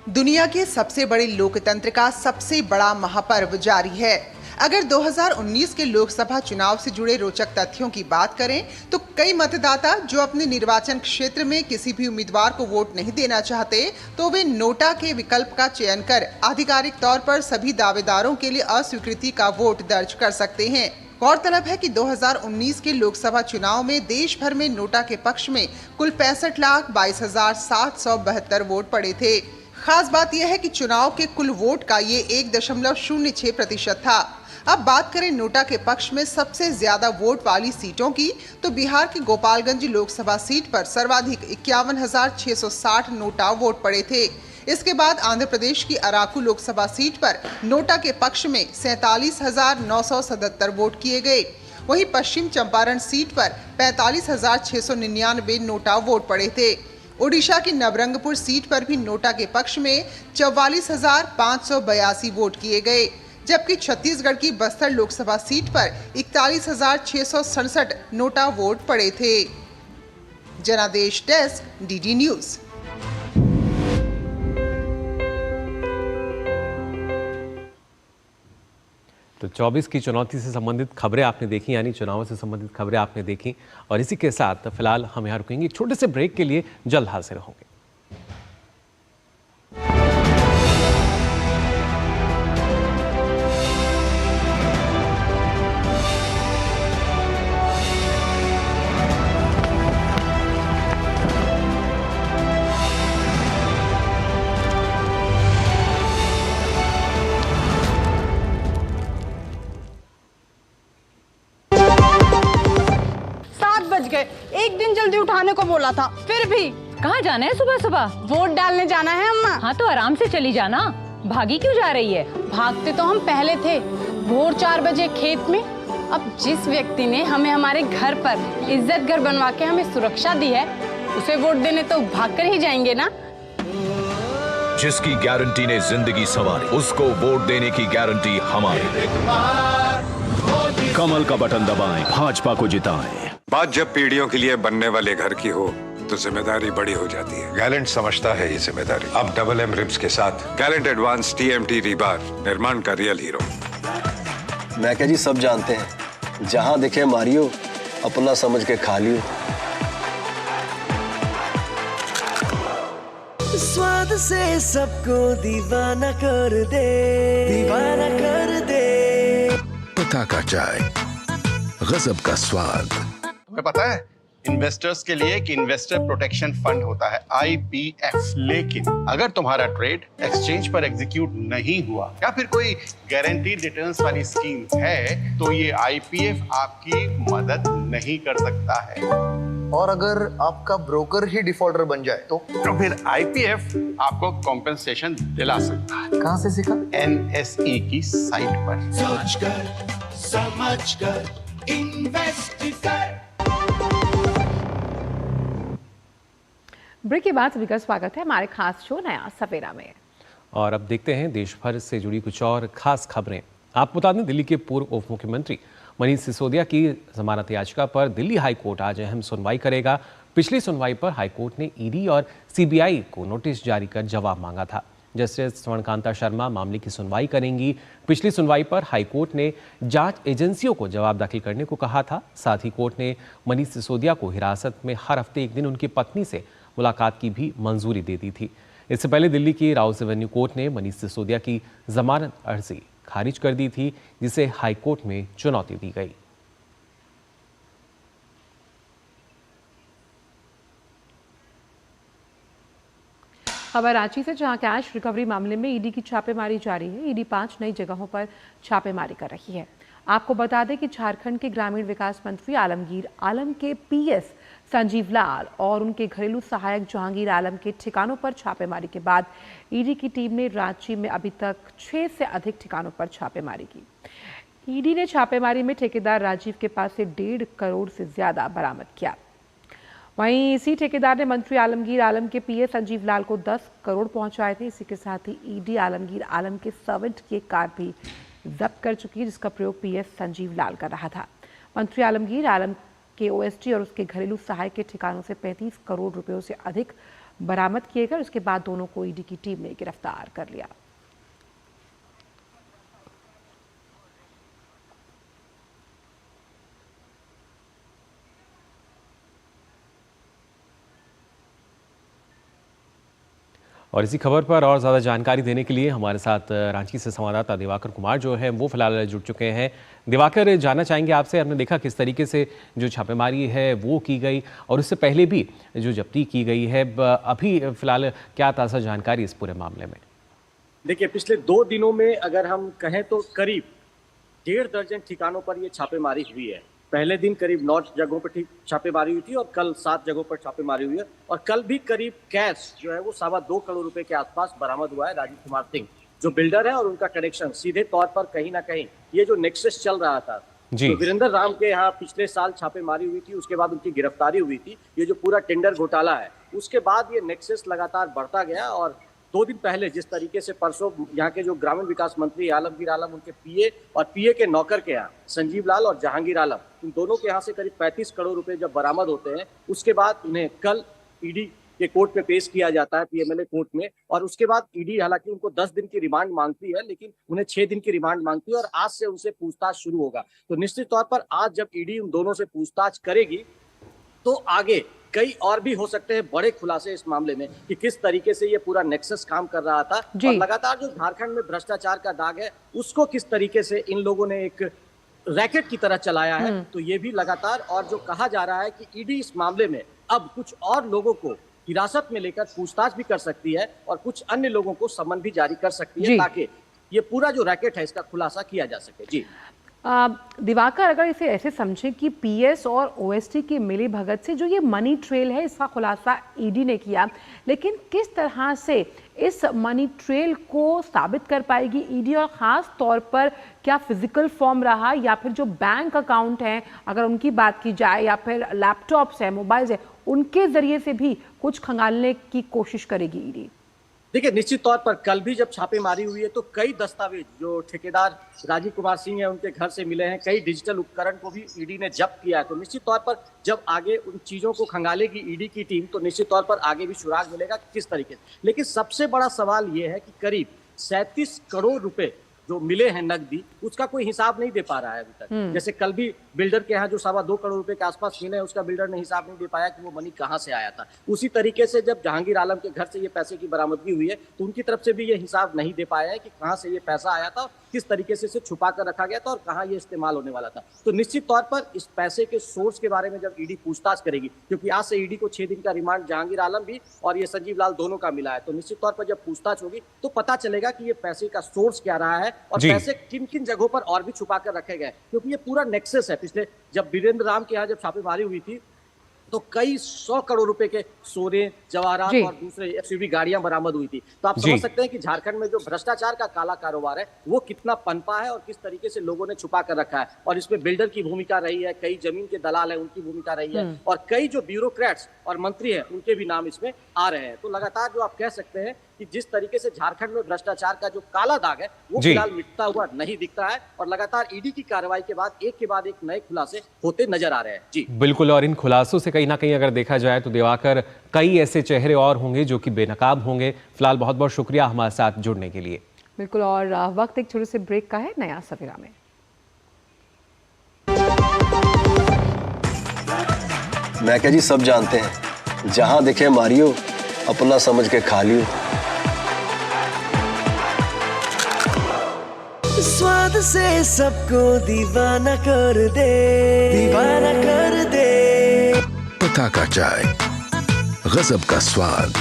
दुनिया के सबसे बड़े लोकतंत्र का सबसे बड़ा महापर्व जारी है। अगर 2019 के लोकसभा चुनाव से जुड़े रोचक तथ्यों की बात करें तो कई मतदाता जो अपने निर्वाचन क्षेत्र में किसी भी उम्मीदवार को वोट नहीं देना चाहते तो वे नोटा के विकल्प का चयन कर आधिकारिक तौर पर सभी दावेदारों के लिए अस्वीकृति का वोट दर्ज कर सकते हैं। गौरतलब है कि 2019 के लोकसभा चुनाव में देश भर में नोटा के पक्ष में कुल 65,22,772 वोट पड़े थे। खास बात यह है कि चुनाव के कुल वोट का ये 1.06% था। अब बात करें नोटा के पक्ष में सबसे ज्यादा वोट वाली सीटों की, तो बिहार की गोपालगंज लोकसभा सीट पर सर्वाधिक 51,660 नोटा वोट पड़े थे। इसके बाद आंध्र प्रदेश की अराकू लोकसभा सीट पर नोटा के पक्ष में 47,977 वोट किए गए। वहीं पश्चिम चंपारण सीट पर 45,699 नोटा वोट पड़े थे। ओडिशा की नवरंगपुर सीट पर भी नोटा के पक्ष में 44,582 वोट किए गए, जबकि छत्तीसगढ़ की बस्तर लोकसभा सीट पर 41,667 नोटा वोट पड़े थे। जनादेश डेस्क, डीडी न्यूज। तो 24 की चुनौती से संबंधित खबरें आपने देखी, यानी चुनावों से संबंधित खबरें आपने देखी, और इसी के साथ फिलहाल हम यहाँ रुकेंगे एक छोटे से ब्रेक के लिए, जल्द हाजिर होंगे। एक दिन जल्दी उठाने को बोला था, फिर भी। कहाँ जाना है सुबह सुबह? वोट डालने जाना है अम्मा। हाँ तो आराम से चली जाना, भागी क्यों जा रही है? भागते तो हम पहले थे, भोर 4 बजे खेत में। अब जिस व्यक्ति ने हमें हमारे घर पर इज्जत घर बनवा के हमें सुरक्षा दी है, उसे वोट देने तो भाग कर ही जाएंगे ना। जिसकी गारंटी ने जिंदगी संवारी, उसको वोट देने की गारंटी हमारी। कमल का बटन दबाएं, भाजपा को जिताएं। बात जब पीढ़ियों के लिए बनने वाले घर की हो तो जिम्मेदारी बड़ी हो जाती है। गैलेंट समझता है ये जिम्मेदारी। अब डबल एम रिब्स के साथ गैलेंट एडवांस TMT रीबार, निर्माण का रियल हीरो। मैं क्या जी, सब जानते हैं, जहां दिखे मारियो, अपना समझ के खा लियो। स्वाद से सबको दीवाना कर दे, दीवाना कर दे। पता का चाय, गजब का स्वाद। तुम्हें पता है इन्वेस्टर्स के लिए एक इन्वेस्टर प्रोटेक्शन फंड होता है, IPF। लेकिन अगर तुम्हारा ट्रेड एक्सचेंज पर एग्जीक्यूट नहीं हुआ या फिर कोई गारंटीड रिटर्न्स वाली स्कीम है, तो ये IPF आपकी मदद नहीं कर सकता है। और अगर आपका ब्रोकर ही डिफॉल्टर बन जाए तो फिर IPF आपको कॉम्पेंसेशन दिला सकता है। कहां से सीखा? NSE की साइट पर। सोच कर, समझ कर, इन्वेस्ट कर। ब्रेक के बाद सभी का स्वागत है हमारे खास शो नया सवेरा में। और अब देखते हैं देश भर से जुड़ी कुछ और खास खबरें। आपको बता दें, दिल्ली के पूर्व उप मुख्यमंत्री मनीष सिसोदिया की जमानत याचिका पर दिल्ली हाई कोर्ट आज अहम सुनवाई करेगा। पिछली सुनवाई पर हाई कोर्ट ने ईडी और CBI को नोटिस जारी कर जवाब मांगा था। जस्टिस स्वर्णकांता शर्मा मामले की सुनवाई करेंगी। पिछली सुनवाई पर हाई कोर्ट ने जांच एजेंसियों को जवाब दाखिल करने को कहा था। साथ ही कोर्ट ने मनीष सिसोदिया को हिरासत में हर हफ्ते एक दिन उनकी पत्नी से मुलाकात की भी मंजूरी दे दी थी। इससे पहले दिल्ली की राउस एवेन्यू कोर्ट ने मनीष सिसोदिया की जमानत अर्जी खारिज कर दी थी, जिसे हाई कोर्ट में चुनौती दी गई। खबर रांची से, जहां कैश रिकवरी मामले में ईडी की छापेमारी जारी है। ईडी 5 नई जगहों पर छापेमारी कर रही है। आपको बता दें कि झारखंड के ग्रामीण विकास मंत्री आलमगीर आलम के PS संजीव लाल और उनके घरेलू सहायक जहांगीर आलम के ठिकानों पर छापेमारी के बाद ईडी की टीम ने रांची में अभी तक 6 से अधिक ठिकानों पर छापेमारी की। ईडी ने छापेमारी में ठेकेदार राजीव के पास से 1.5 करोड़ से ज्यादा बरामद किया। वहीं इसी ठेकेदार ने मंत्री आलमगीर आलम के PS संजीव लाल को 10 करोड़ पहुंचाए थे। इसी के साथ ही ईडी आलमगीर आलम के सर्वेंट की एक कार भी जब्त कर चुकी है, जिसका प्रयोग PS संजीव लाल कर रहा था। मंत्री आलमगीर आलम के OST और उसके घरेलू सहायक के ठिकानों से 35 करोड़ रुपयों से अधिक बरामद किए गए। उसके बाद दोनों को ईडी की टीम ने गिरफ्तार कर लिया। और इसी खबर पर और ज़्यादा जानकारी देने के लिए हमारे साथ रांची से संवाददाता दिवाकर कुमार जो है वो फिलहाल जुड़ चुके हैं। दिवाकर, जानना चाहेंगे आपसे, हमने देखा किस तरीके से जो छापेमारी है वो की गई और उससे पहले भी जो जब्ती की गई है, अभी फिलहाल क्या ताज़ा जानकारी इस पूरे मामले में? देखिए, पिछले 2 दिनों में अगर हम कहें तो करीब 1.5 दर्जन ठिकानों पर ये छापेमारी हुई है। पहले दिन करीब 9 जगहों पर छापेमारी हुई थी और कल 7 जगहों पर छापेमारी हुई है। और कल भी करीब कैश जो है वो 2.25 करोड़ रुपए के आसपास बरामद हुआ है। राजीव कुमार सिंह जो बिल्डर है और उनका कनेक्शन सीधे तौर पर कहीं ना कहीं ये जो नेक्सस चल रहा था जी। तो वीरेंद्र राम के यहाँ पिछले साल छापेमारी हुई थी, उसके बाद उनकी गिरफ्तारी हुई थी। ये जो पूरा टेंडर घोटाला है, उसके बाद ये नेक्सस लगातार बढ़ता गया और 2 दिन पहले जिस तरीके से परसों यहाँ के जो ग्रामीण विकास मंत्री आलमगीर आलम, उनके पीए और पीए के नौकर के यहाँ संजीव लाल और जहांगीर आलम, इन दोनों के यहाँ से करीब 35 करोड़ रुपए जब बरामद होते हैं, उसके बाद उन्हें कल ईडी के कोर्ट में पेश किया जाता है, पीएमएलए कोर्ट में। और उसके बाद ईडी हालांकि उनको 10 दिन की रिमांड मांगती है, लेकिन उन्हें 6 दिन की रिमांड मांगती है और आज से उनसे पूछताछ शुरू होगा। तो निश्चित तौर पर आज जब ईडी उन दोनों से पूछताछ करेगी तो आगे कई और भी हो सकते हैं बड़े खुलासे इस मामले में कि किस तरीके से ये पूरा नेक्सस काम कर रहा था और लगातार जो झारखंड में भ्रष्टाचार का दाग है उसको किस तरीके से इन लोगों ने एक रैकेट की तरह चलाया है। तो ये भी लगातार, और जो कहा जा रहा है कि ईडी इस मामले में अब कुछ और लोगों को हिरासत में लेकर पूछताछ भी कर सकती है और कुछ अन्य लोगों को समन भी जारी कर सकती है, ताकि ये पूरा जो रैकेट है इसका खुलासा किया जा सके। जी दिवाकर, अगर इसे ऐसे समझें कि पीएस और ओएसटी की मिली भगत से जो ये मनी ट्रेल है इसका खुलासा ईडी ने किया, लेकिन किस तरह से इस मनी ट्रेल को साबित कर पाएगी ईडी, और ख़ास तौर पर क्या फिजिकल फॉर्म रहा या फिर जो बैंक अकाउंट हैं अगर उनकी बात की जाए या फिर लैपटॉप्स है, मोबाइल्स है, उनके जरिए से भी कुछ खंगालने की कोशिश करेगी ईडी? देखिए, निश्चित तौर पर कल भी जब छापेमारी हुई है तो कई दस्तावेज जो ठेकेदार राजीव कुमार सिंह है उनके घर से मिले हैं, कई डिजिटल उपकरण को भी ईडी ने जब्त किया है। तो निश्चित तौर पर जब आगे उन चीजों को खंगालेगी ईडी की टीम तो निश्चित तौर पर आगे भी सुराग मिलेगा किस तरीके से। लेकिन सबसे बड़ा सवाल ये है कि करीब 37 करोड़ रुपए जो मिले हैं नकदी, उसका कोई हिसाब नहीं दे पा रहा है अभी तक। जैसे कल भी बिल्डर के यहाँ जो 2.25 करोड़ रुपए के आसपास मिले हैं, उसका बिल्डर ने हिसाब नहीं दे पाया कि वो मनी कहाँ से आया था। उसी तरीके से जब जहांगीर आलम के घर से ये पैसे की बरामदगी हुई है तो उनकी तरफ से भी ये हिसाब नहीं दे पाया है कि कहाँ से ये पैसा आया था, किस तरीके से इसे छुपा कर रखा गया था और कहाँ ये इस्तेमाल होने वाला था। तो निश्चित तौर पर इस पैसे के सोर्स के बारे में जब ईडी पूछताछ करेगी, क्योंकि आज से ईडी को 6 दिन का रिमांड जहांगीर आलम भी और ये संजीव लाल दोनों का मिला है, तो निश्चित तौर पर जब पूछताछ होगी तो पता चलेगा कि ये पैसे का सोर्स क्या रहा है और पैसे किन किन जगहों पर और भी छुपा कर रखे गए, क्योंकि ये पूरा नेक्सस है। पिछले जब वीरेंद्र राम के यहाँ जब छापेमारी हुई थी तो कई 100 करोड़ रुपए के सोने, जवाहरात और दूसरे एसयूवी गाड़ियां बरामद हुई थी। तो आप समझ सकते हैं कि झारखंड में जो भ्रष्टाचार का काला कारोबार है वो कितना पनपा है और किस तरीके से लोगों ने छुपा कर रखा है। और इसमें बिल्डर की भूमिका रही है, कई जमीन के दलाल है उनकी भूमिका रही है और कई जो ब्यूरोक्रेट्स और मंत्री हैं उनके भी नाम इसमें आ रहे हैं। तो लगातार जो आप कह सकते हैं कि जिस तरीके से झारखंड में भ्रष्टाचार का जो काला दाग है वो फिलहाल मिटता हुआ नहीं दिखता है और लगातार ईडी की कार्रवाई के बाद एक नए खुलासे होते नजर आ रहे हैं। जी बिल्कुल, और इन खुलासों से कहीं ना कहीं अगर देखा जाए तो दिवाकर कई ऐसे चेहरे और होंगे जो कि बेनकाब होंगे। फिलहाल बहुत बहुत शुक्रिया हमारे साथ जुड़ने के लिए। बिल्कुल, और वक्त एक छोटे से ब्रेक का है नया सवेरा में। मैं क्या जी, सब जानते हैं जहां देखे मारियो अपना समझ के खा लियो। स्वाद से सबको दीवाना कर दे, दीवाना कर दे। पता का चाय, गजब का स्वाद।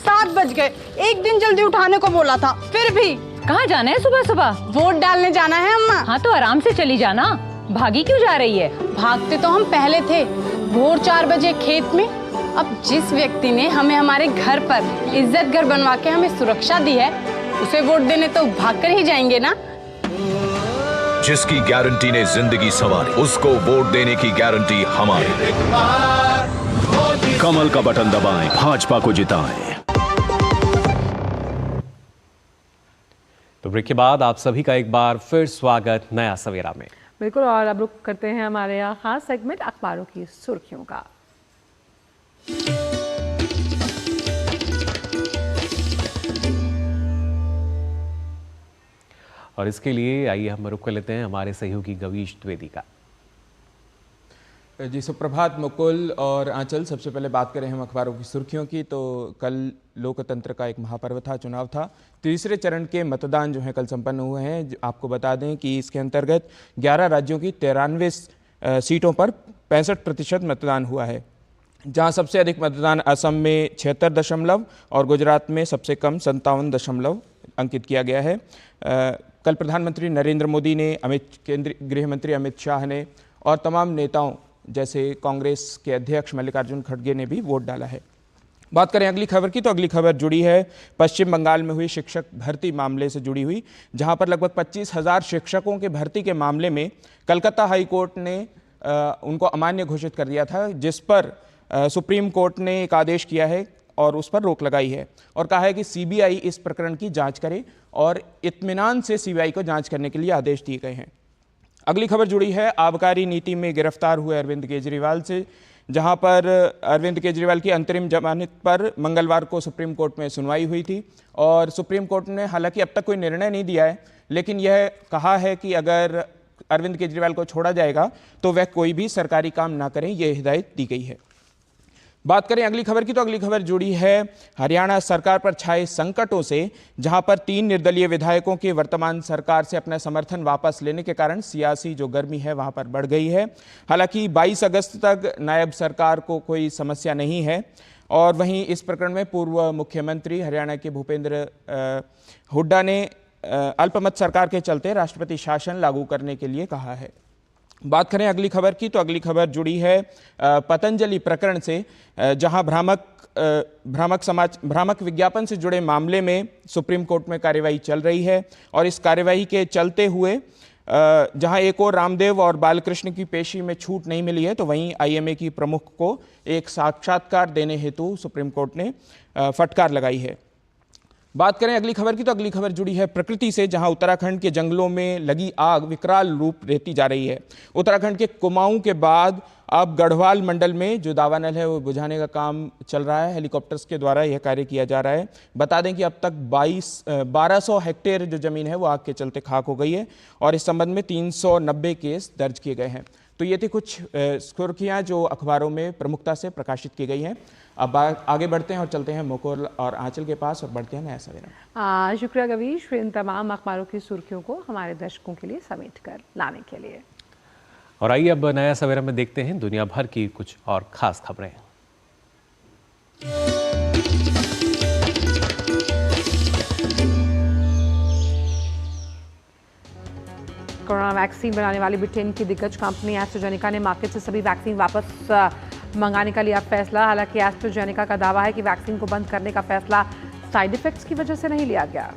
7 बज गए, एक दिन जल्दी उठाने को बोला था, फिर भी। कहाँ जाना है सुबह सुबह? वोट डालने जाना है अम्मा। हाँ तो आराम से चली जाना, भागी क्यों जा रही है? भागते तो हम पहले थे, भोर 4 बजे खेत में। अब जिस व्यक्ति ने हमें हमारे घर पर इज्जत घर बनवा के हमें सुरक्षा दी है, उसे वोट देने तो भाग कर ही जाएंगे ना। जिसकी गारंटी ने जिंदगी संवारी, उसको वोट देने की गारंटी हमारी। कमल का बटन दबाएं, भाजपा को जिताएं। तो ब्रेक के बाद आप सभी का एक बार फिर स्वागत नया सवेरा में। बिल्कुल, और अब रुक करते हैं हमारे यहाँ खास सेगमेंट अखबारों की सुर्खियों का। और इसके लिए आइए हम रुक कर लेते हैं हमारे सहयोगी गवीश द्विवेदी का। जी सुप्रभात मुकुल और आंचल। सबसे पहले बात करें हम अखबारों की सुर्खियों की, तो कल लोकतंत्र का एक महापर्व था, चुनाव था। तीसरे चरण के मतदान जो है कल संपन्न हुए हैं। आपको बता दें कि इसके अंतर्गत 11 राज्यों की 93 सीटों पर 65% मतदान हुआ है, जहां सबसे अधिक मतदान असम में 76 और गुजरात में सबसे कम 57 अंकित किया गया है। कल प्रधानमंत्री नरेंद्र मोदी ने, केंद्रीय गृह मंत्री अमित शाह ने और तमाम नेताओं जैसे कांग्रेस के अध्यक्ष मल्लिकार्जुन खड़गे ने भी वोट डाला है। बात करें अगली खबर की, तो अगली खबर जुड़ी है पश्चिम बंगाल में हुई शिक्षक भर्ती मामले से जुड़ी हुई, जहां पर लगभग 25,000 शिक्षकों के भर्ती के मामले में कलकत्ता हाई कोर्ट ने उनको अमान्य घोषित कर दिया था, जिस पर सुप्रीम कोर्ट ने एक आदेश किया है और उस पर रोक लगाई है और कहा है कि सीबीआई इस प्रकरण की जांच करे और इत्मीनान से सीबीआई को जांच करने के लिए आदेश दिए गए हैं। अगली खबर जुड़ी है आबकारी नीति में गिरफ्तार हुए अरविंद केजरीवाल से, जहां पर अरविंद केजरीवाल की अंतरिम जमानत पर मंगलवार को सुप्रीम कोर्ट में सुनवाई हुई थी और सुप्रीम कोर्ट ने हालांकि अब तक कोई निर्णय नहीं दिया है, लेकिन यह कहा है कि अगर अरविंद केजरीवाल को छोड़ा जाएगा तो वह कोई भी सरकारी काम ना करें, यह हिदायत दी गई है। बात करें अगली खबर की, तो अगली खबर जुड़ी है हरियाणा सरकार पर छाए संकटों से, जहां पर 3 निर्दलीय विधायकों के वर्तमान सरकार से अपना समर्थन वापस लेने के कारण सियासी जो गर्मी है वहां पर बढ़ गई है। हालांकि 22 अगस्त तक नायब सरकार को कोई समस्या नहीं है और वहीं इस प्रकरण में पूर्व मुख्यमंत्री हरियाणा के भूपेंद्र हुड्डा ने अल्पमत सरकार के चलते राष्ट्रपति शासन लागू करने के लिए कहा है। बात करें अगली खबर की, तो अगली खबर जुड़ी है पतंजलि प्रकरण से, जहां भ्रामक विज्ञापन से जुड़े मामले में सुप्रीम कोर्ट में कार्यवाही चल रही है और इस कार्यवाही के चलते हुए जहां एक और रामदेव और बालकृष्ण की पेशी में छूट नहीं मिली है, तो वहीं आईएमए की प्रमुख को एक साक्षात्कार देने हेतु सुप्रीम कोर्ट ने फटकार लगाई है। बात करें अगली खबर की, तो अगली खबर जुड़ी है प्रकृति से, जहां उत्तराखंड के जंगलों में लगी आग विकराल रूप लेती जा रही है। उत्तराखंड के कुमाऊं के बाद अब गढ़वाल मंडल में जो दावानल है वो बुझाने का काम चल रहा है, हेलीकॉप्टर्स के द्वारा यह कार्य किया जा रहा है। बता दें कि अब तक 1200 हेक्टेयर जो जमीन है वो आग के चलते खाक हो गई है और इस संबंध में 390 केस दर्ज किए गए हैं। तो ये थी कुछ सुर्खियां जो अखबारों में प्रमुखता से प्रकाशित की गई हैं। अब आगे बढ़ते हैं और चलते हैं मुकुल और आंचल के पास और बढ़ते हैं नया सवेरा। शुक्रिया गवीश, इन तमाम अखबारों की सुर्खियों को हमारे दर्शकों के लिए समेट कर लाने के लिए। और आइए अब नया सवेरा में देखते हैं दुनिया भर की कुछ और खास खबरें। कोरोना वैक्सीन बनाने वाली ब्रिटेन की दिग्गज कंपनी एस्ट्राजेनेका ने मार्केट से सभी वैक्सीन वापस मंगाने का लिया फैसला। हालांकि एस्ट्राजेनेका का दावा है कि वैक्सीन को बंद करने का फैसला साइड इफेक्ट्स की वजह से नहीं लिया गया।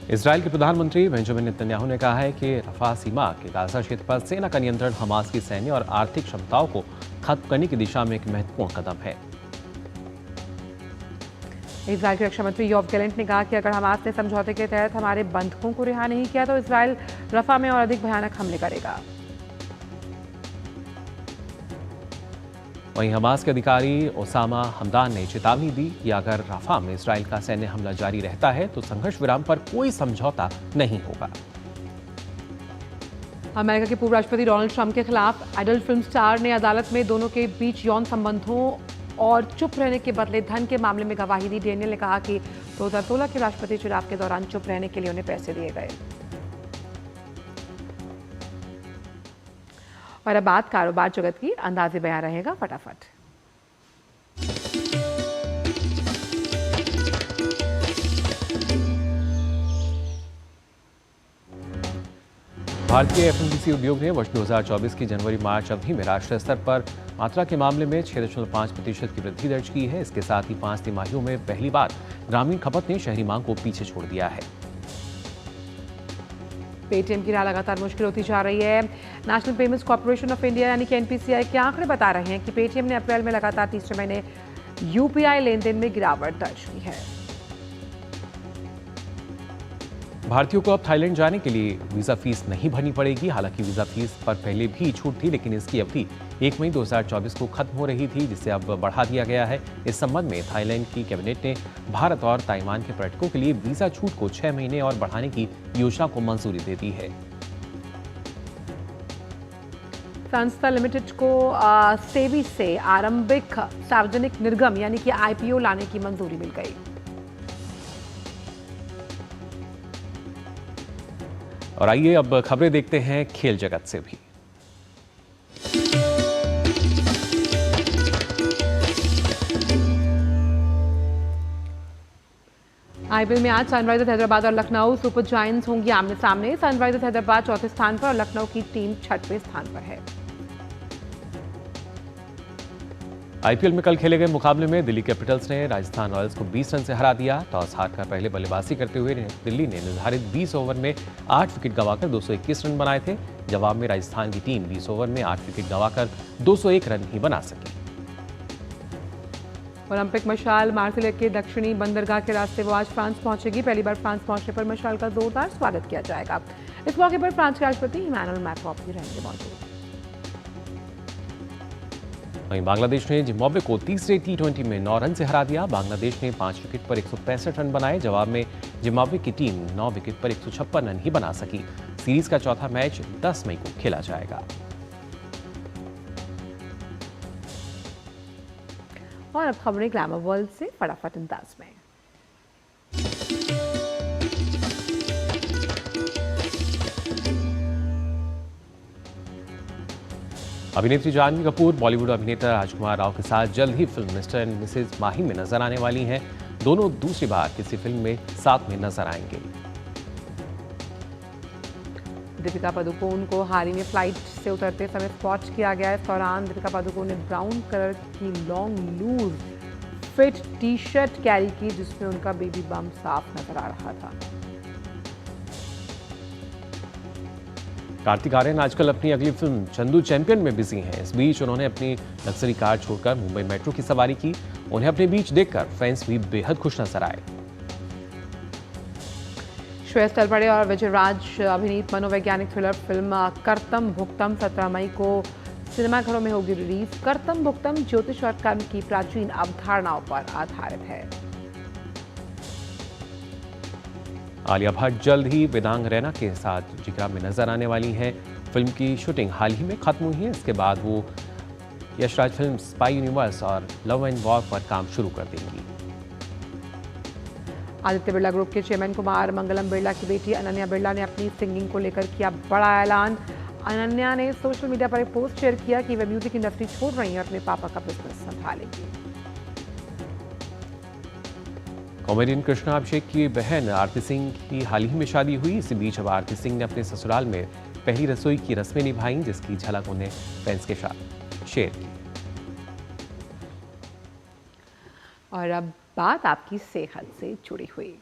इजरायल के प्रधानमंत्री बेंजामिन नेतन्याहू ने कहा है कि रफा सीमा के गाजा क्षेत्र पर सेना का नियंत्रण हमास की सैन्य और आर्थिक क्षमताओं को खत्म करने की दिशा में एक महत्वपूर्ण कदम है। इजरायल के रक्षा मंत्री योव गैलेंट ने कहा कि अगर हमास ने समझौते के तहत हमारे बंधकों को रिहा नहीं किया तो इजरायल रफा में और अधिक भयानक हमले करेगा। वहीं हमास के अधिकारी ओसामा हमदान ने चेतावनी दी कि अगर रफा में इजरायल का सैन्य हमला जारी रहता है तो संघर्ष विराम पर कोई समझौता नहीं होगा। अमेरिका के पूर्व राष्ट्रपति डोनाल्ड ट्रंप के खिलाफ एडल्ट फिल्म स्टार ने अदालत में दोनों के बीच यौन संबंधों और चुप रहने के बदले धन के मामले में गवाही दी। डेनियल ने कहा कि 2016 के राष्ट्रपति चुनाव के दौरान चुप रहने के लिए उन्हें पैसे दिए गए। और अब बात कारोबार जगत की, अंदाजे बयां रहेगा फटाफट। भारतीय एफएमसीजी उद्योग ने वर्ष 2024 की जनवरी-मार्च अवधि में राष्ट्रीय स्तर पर मात्रा के मामले में 6.5% की वृद्धि दर्ज की है। इसके साथ ही 5 तिमाहियों में पहली बार ग्रामीण खपत ने शहरी मांग को पीछे छोड़ दिया है। पेटीएम की राह लगातार मुश्किल होती जा रही है। National payments corporation of India यानी कि एनपीसीआई के आंकड़े बता रहे हैं कि पेटीएम ने अप्रैल में लगातार तीसरे महीने यूपीआई लेनदेन में गिरावट दर्ज की है। भारतीयों को अब थाईलैंड जाने के लिए वीजा फीस नहीं भरनी पड़ेगी। हालांकि वीजा फीस पर पहले भी छूट थी, लेकिन इसकी अवधि 1 मई 2024 को खत्म हो रही थी, जिसे अब बढ़ा दिया गया है। इस संबंध में थाईलैंड की कैबिनेट ने भारत और ताइवान के पर्यटकों के लिए वीजा छूट को 6 महीने और बढ़ाने की योजना को मंजूरी दे दी है। संस्था लिमिटेड को सेबी से आरंभिक सार्वजनिक निर्गम यानी कि आईपीओ लाने की मंजूरी मिल गई। और आइए अब खबरें देखते हैं खेल जगत से भी। आईपीएल में आज सनराइजर्स हैदराबाद और लखनऊ सुपर जायंट्स होंगी आमने सामने। सनराइजर्स हैदराबाद चौथे स्थान पर और लखनऊ की टीम 6वें स्थान पर है। आईपीएल में कल खेले गए मुकाबले में दिल्ली कैपिटल्स ने राजस्थान रॉयल्स को 20 रन से हरा दिया। टॉस हारकर पहले बल्लेबाजी करते हुए दिल्ली ने निर्धारित 20 ओवर में 8 विकेट गंवाकर 221 रन बनाए थे। जवाब में राजस्थान की टीम 20 ओवर में 8 विकेट गंवाकर 201 रन ही बना सकी। ओलंपिक मशाल मार्सिले के दक्षिणी बंदरगाह के रास्ते वो आज फ्रांस पहुंचेगी। पहली बार फ्रांस पहुंचने पर मशाल का जोरदार स्वागत किया जाएगा। इस मौके पर फ्रांस के राष्ट्रपति इमैनुअल मैक्रोन भी रहेंगे मौजूद। वहीं बांग्लादेश ने जिम्बाब्वे को तीसरे T20 में 9 रन से हरा दिया। बांग्लादेश ने 5 विकेट पर 165 रन बनाए। जवाब में जिम्बाब्वे की टीम 9 विकेट पर 156 रन ही बना सकी। सीरीज का चौथा मैच 10 मई को खेला जाएगा। और अब खबरें ग्लैमर वर्ल्ड से फटाफट अंदाज में। अभिनेत्री जानवी कपूर बॉलीवुड अभिनेता राजकुमार राव के साथ जल्द ही फिल्म मिस्टर एंड मिसेज माही में नजर आने वाली हैं। दोनों दूसरी बार किसी फिल्म में साथ में नजर आएंगे। दीपिका पादुकोण को हाल ही में फ्लाइट से उतरते समय स्पॉट किया गया। इस दौरान दीपिका पादुकोण ने ब्राउन कलर की long loose fit T shirt carry की, जिसमें उनका बेबी बम्प साफ नजर आ रहा था। कार्तिक आर्यन आजकल अपनी अगली फिल्म चंदू चैंपियन में बिजी हैं। इस बीच उन्होंने अपनी लग्जरी कार छोड़कर मुंबई मेट्रो की सवारी की। उन्हें अपने बीच देखकर फैंस भी बेहद खुश नजर आए। श्रेयस तलपड़े और विजय राज अभिनीत मनोवैज्ञानिक थ्रिलर फिल्म कर्तम भुक्तम 17 मई को सिनेमाघरों में होगी रिलीज। कर्तम भुक्तम ज्योतिष और कर्म की प्राचीन अवधारणाओं पर आधारित है। आलिया भट्ट जल्द ही वेदांग रैना के साथ जिगरा में नजर आने वाली हैं। फिल्म की शूटिंग हाल ही में खत्म हुई है। इसके बाद वो यशराज फिल्म स्पाई यूनिवर्स और लव एंड वॉर पर काम शुरू कर देंगी। आदित्य बिरला ग्रुप के चेयरमैन कुमार मंगलम बिरला की बेटी अनन्या बिरला ने अपनी सिंगिंग को लेकर किया बड़ा ऐलान। अनन्या ने सोशल मीडिया पर एक पोस्ट शेयर किया कि वे म्यूजिक इंडस्ट्री छोड़ रही हैं और अपने पापा का बिजनेस संभालेंगी। कॉमेडियन कृष्णा अभिषेक की बहन आरती सिंह की हाल ही में शादी हुई। इसी बीच अब आरती सिंह ने अपने ससुराल में पहली रसोई की रस्में निभाई, जिसकी झलक उन्हें फैंस के साथ शेयर की। और अब बात आपकी सेहत से जुड़ी हुई।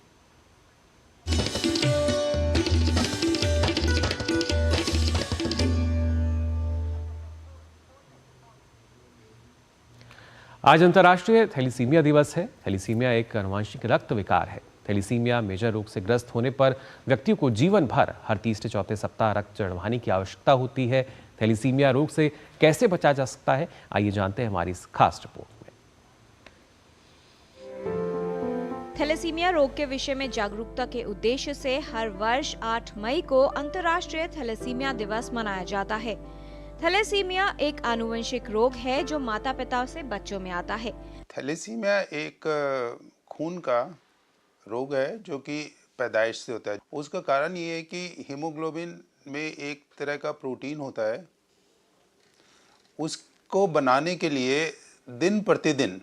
आज अंतर्राष्ट्रीय थैलीसीमिया दिवस है। थैलीसीमिया एक आनुवंशिक रक्त विकार है। थैलीसीमिया मेजर रोग से ग्रस्त होने पर व्यक्तियों को जीवन भर हर तीसरे चौथे सप्ताह रक्त चढ़वाने की आवश्यकता होती है। थैलीसीमिया रोग से कैसे बचा जा सकता है, आइए जानते हैं हमारी इस खास रिपोर्ट में। थैलेसीमिया रोग के विषय में जागरूकता के उद्देश्य से हर वर्ष 8 मई को अंतर्राष्ट्रीय थैलेसीमिया दिवस मनाया जाता है। थैलेसीमिया एक आनुवंशिक रोग है जो माता पिता से बच्चों में आता है। थैलेसीमिया एक खून का रोग है जो कि पैदाइश से होता है। उसका कारण ये है कि हीमोग्लोबिन में एक तरह का प्रोटीन होता है, उसको बनाने के लिए दिन प्रतिदिन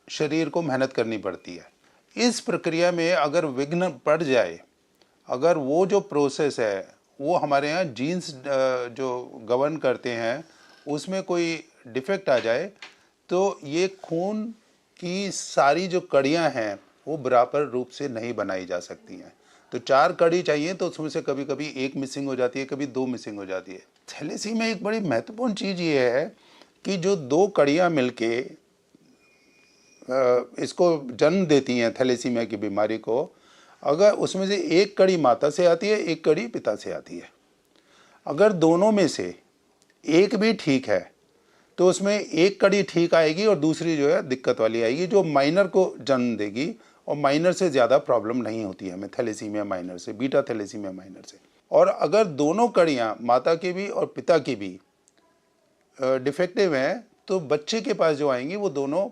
शरीर को मेहनत करनी पड़ती है। इस प्रक्रिया में अगर विघ्न पड़ जाए, अगर वो जो प्रोसेस है वो हमारे यहाँ जीन्स जो गवर्न करते हैं उसमें कोई डिफेक्ट आ जाए, तो ये खून की सारी जो कड़ियाँ हैं वो बराबर रूप से नहीं बनाई जा सकती हैं। तो 4 कड़ी चाहिए तो उसमें से कभी कभी 1 मिसिंग हो जाती है, कभी 2 मिसिंग हो जाती है। थैलेसीमिया में एक बड़ी महत्वपूर्ण चीज़ ये है कि जो 2 कड़ियाँ मिलके इसको जन्म देती हैं थैलेसीमिया की बीमारी को, अगर उसमें से 1 कड़ी माता से आती है, 1 कड़ी पिता से आती है। अगर दोनों में से एक भी ठीक है तो उसमें 1 कड़ी ठीक आएगी और दूसरी जो है दिक्कत वाली आएगी, जो माइनर को जन्म देगी। और माइनर से ज़्यादा प्रॉब्लम नहीं होती है हमें थैलेसीमिया माइनर से, बीटा थैलेसीमिया माइनर से। और अगर दोनों कड़ियाँ माता की भी और पिता की भी डिफेक्टिव हैं तो बच्चे के पास जो आएंगी वो दोनों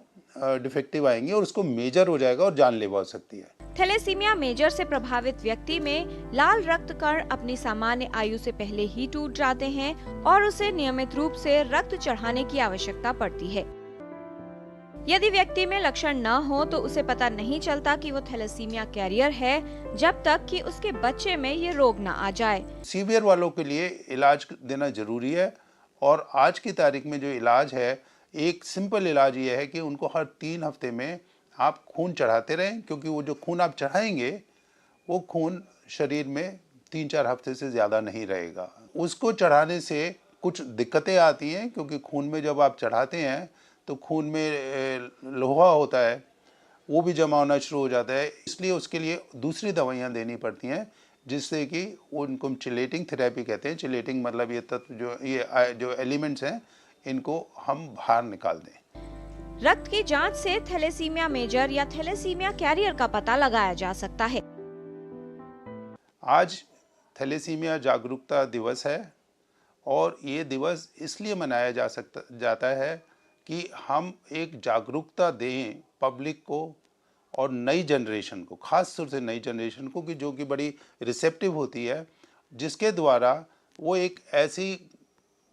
डिफेक्टिव आएंगी और उसको मेजर हो जाएगा और जानलेवा हो सकती है। थैलेसीमिया मेजर से प्रभावित व्यक्ति में लाल रक्त कण अपनी सामान्य आयु से पहले ही टूट जाते हैं और उसे नियमित रूप से रक्त चढ़ाने की आवश्यकता पड़ती है। यदि व्यक्ति में लक्षण न हो तो उसे पता नहीं चलता कि वो थैलेसीमिया कैरियर है जब तक कि उसके बच्चे में ये रोग न आ जाए। सीवियर वालों के लिए इलाज देना जरूरी है और आज की तारीख में जो इलाज है एक सिंपल इलाज ये है कि उनको हर 3 हफ्ते में आप खून चढ़ाते रहें, क्योंकि वो जो खून आप चढ़ाएंगे वो खून शरीर में 3-4 हफ्ते से ज़्यादा नहीं रहेगा। उसको चढ़ाने से कुछ दिक्कतें आती हैं, क्योंकि खून में जब आप चढ़ाते हैं तो खून में लोहा होता है, वो भी जमा होना शुरू हो जाता है, इसलिए उसके लिए दूसरी दवाइयाँ देनी पड़ती हैं, जिससे कि उनको चिलेटिंग थेरेपी कहते हैं। चिलेटिंग मतलब ये तत्व जो एलिमेंट्स हैं इनको हम बाहर निकाल दें। रक्त की जांच से थैलेसीमिया मेजर या थैलेसीमिया कैरियर का पता लगाया जा सकता है। आज थैलेसीमिया जागरूकता दिवस है और ये दिवस इसलिए मनाया जाता है कि हम एक जागरूकता दें पब्लिक को और नई जनरेशन को, खास तौर से नई जनरेशन को, कि जो कि बड़ी रिसेप्टिव होती है, जिसके द्वारा वो एक ऐसी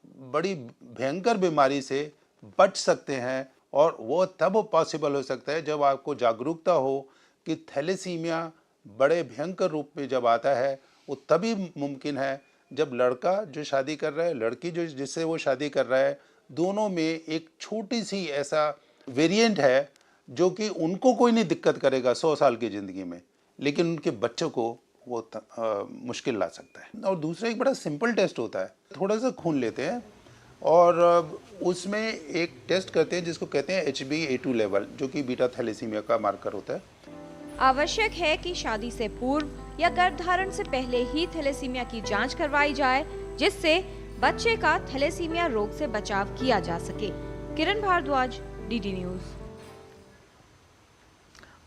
बड़ी भयंकर बीमारी से बच सकते हैं। और वो तब पॉसिबल हो सकता है जब आपको जागरूकता हो कि थैलेसीमिया बड़े भयंकर रूप में जब आता है, वो तभी मुमकिन है जब लड़का जो शादी कर रहा है, लड़की जो जिससे वो शादी कर रहा है, दोनों में एक छोटी सी ऐसा वेरिएंट है जो कि उनको कोई नहीं दिक्कत करेगा 100 साल की ज़िंदगी में, लेकिन उनके बच्चों को वो मुश्किल ला सकता है। और दूसरा एक बड़ा सिंपल टेस्ट होता है, थोड़ा सा खून लेते हैं और उसमें एक टेस्ट करते हैं जिसको कहते हैं HbA2 लेवल, जो कि बीटा थैलेसीमिया का मार्कर होता है। आवश्यक है कि शादी से पूर्व या गर्भधारण से पहले ही थैलेसीमिया की जांच करवाई जाए, जिससे बच्चे का थैलेसीमिया रोग से बचाव किया जा सके। किरण भारद्वाज, DD न्यूज।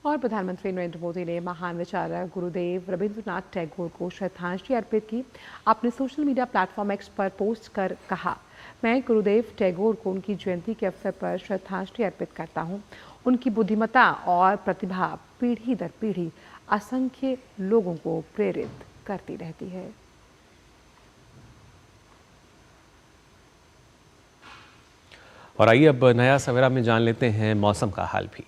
और प्रधानमंत्री नरेंद्र मोदी ने महान विचारक गुरुदेव रविंद्रनाथ टैगोर को श्रद्धांजलि अर्पित की। अपने सोशल मीडिया प्लेटफॉर्म X पर पोस्ट कर कहा, मैं गुरुदेव टैगोर को उनकी जयंती के अवसर पर श्रद्धांजलि अर्पित करता हूं। उनकी बुद्धिमत्ता और प्रतिभा पीढ़ी दर पीढ़ी असंख्य लोगों को प्रेरित करती रहती है। और आइए अब नया सवेरा में जान लेते हैं मौसम का हाल भी।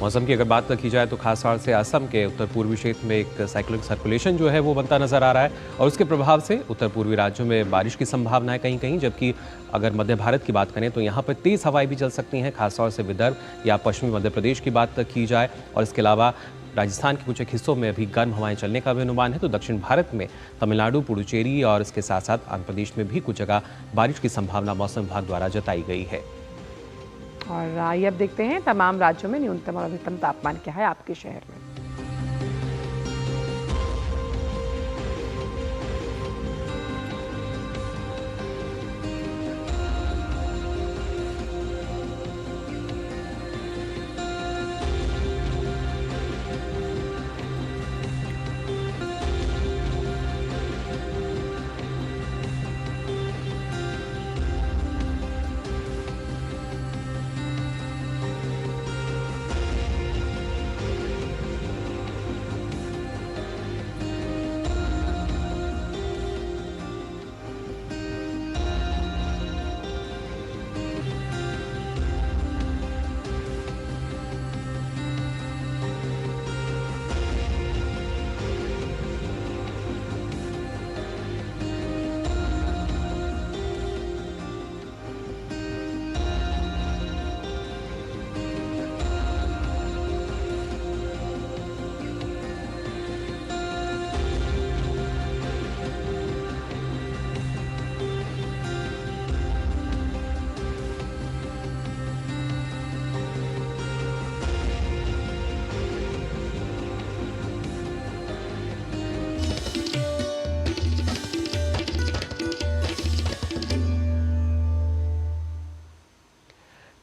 मौसम की अगर बात की जाए तो खासतौर से असम के उत्तर पूर्वी क्षेत्र में एक साइक्लोनिक सर्कुलेशन जो है वो बनता नजर आ रहा है और उसके प्रभाव से उत्तर पूर्वी राज्यों में बारिश की संभावना है कहीं कहीं, जबकि अगर मध्य भारत की बात करें तो यहाँ पर तेज हवाएं भी चल सकती हैं, खासतौर से विदर्भ या पश्चिमी मध्य प्रदेश की बात की जाए। और इसके अलावा राजस्थान के कुछ एक हिस्सों में अभी गर्म हवाएं चलने का भी अनुमान है। तो दक्षिण भारत में तमिलनाडु, पुडुचेरी और इसके साथ साथ आंध्र प्रदेश में भी कुछ जगह बारिश की संभावना मौसम विभाग द्वारा जताई गई है। और आइए अब देखते हैं तमाम राज्यों में न्यूनतम और अधिकतम तापमान क्या है आपके शहर में।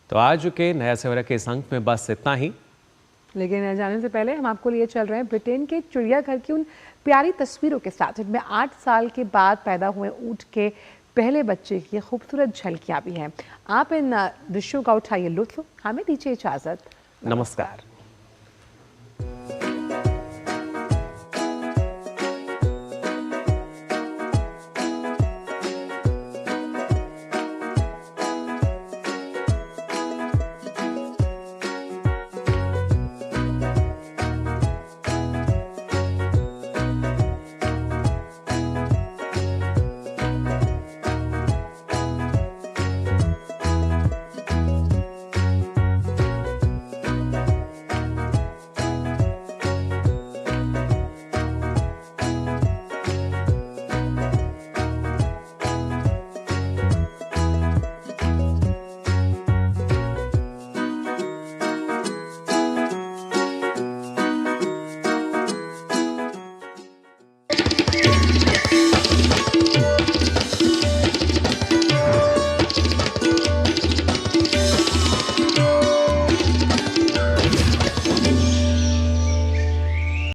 तो आज के नया सवेरा के इस अंक में बस इतना ही। लेकिन जाने से पहले हम आपको लिए चल रहे हैं ब्रिटेन के चिड़ियाघर की उन प्यारी तस्वीरों के साथ, जिनमें 8 साल के बाद पैदा हुए ऊंट के पहले बच्चे की खूबसूरत झलकियां भी हैं। आप इन दृश्यों का उठाइए लुत्फ। हमें दीजिए इजाजत। नमस्कार।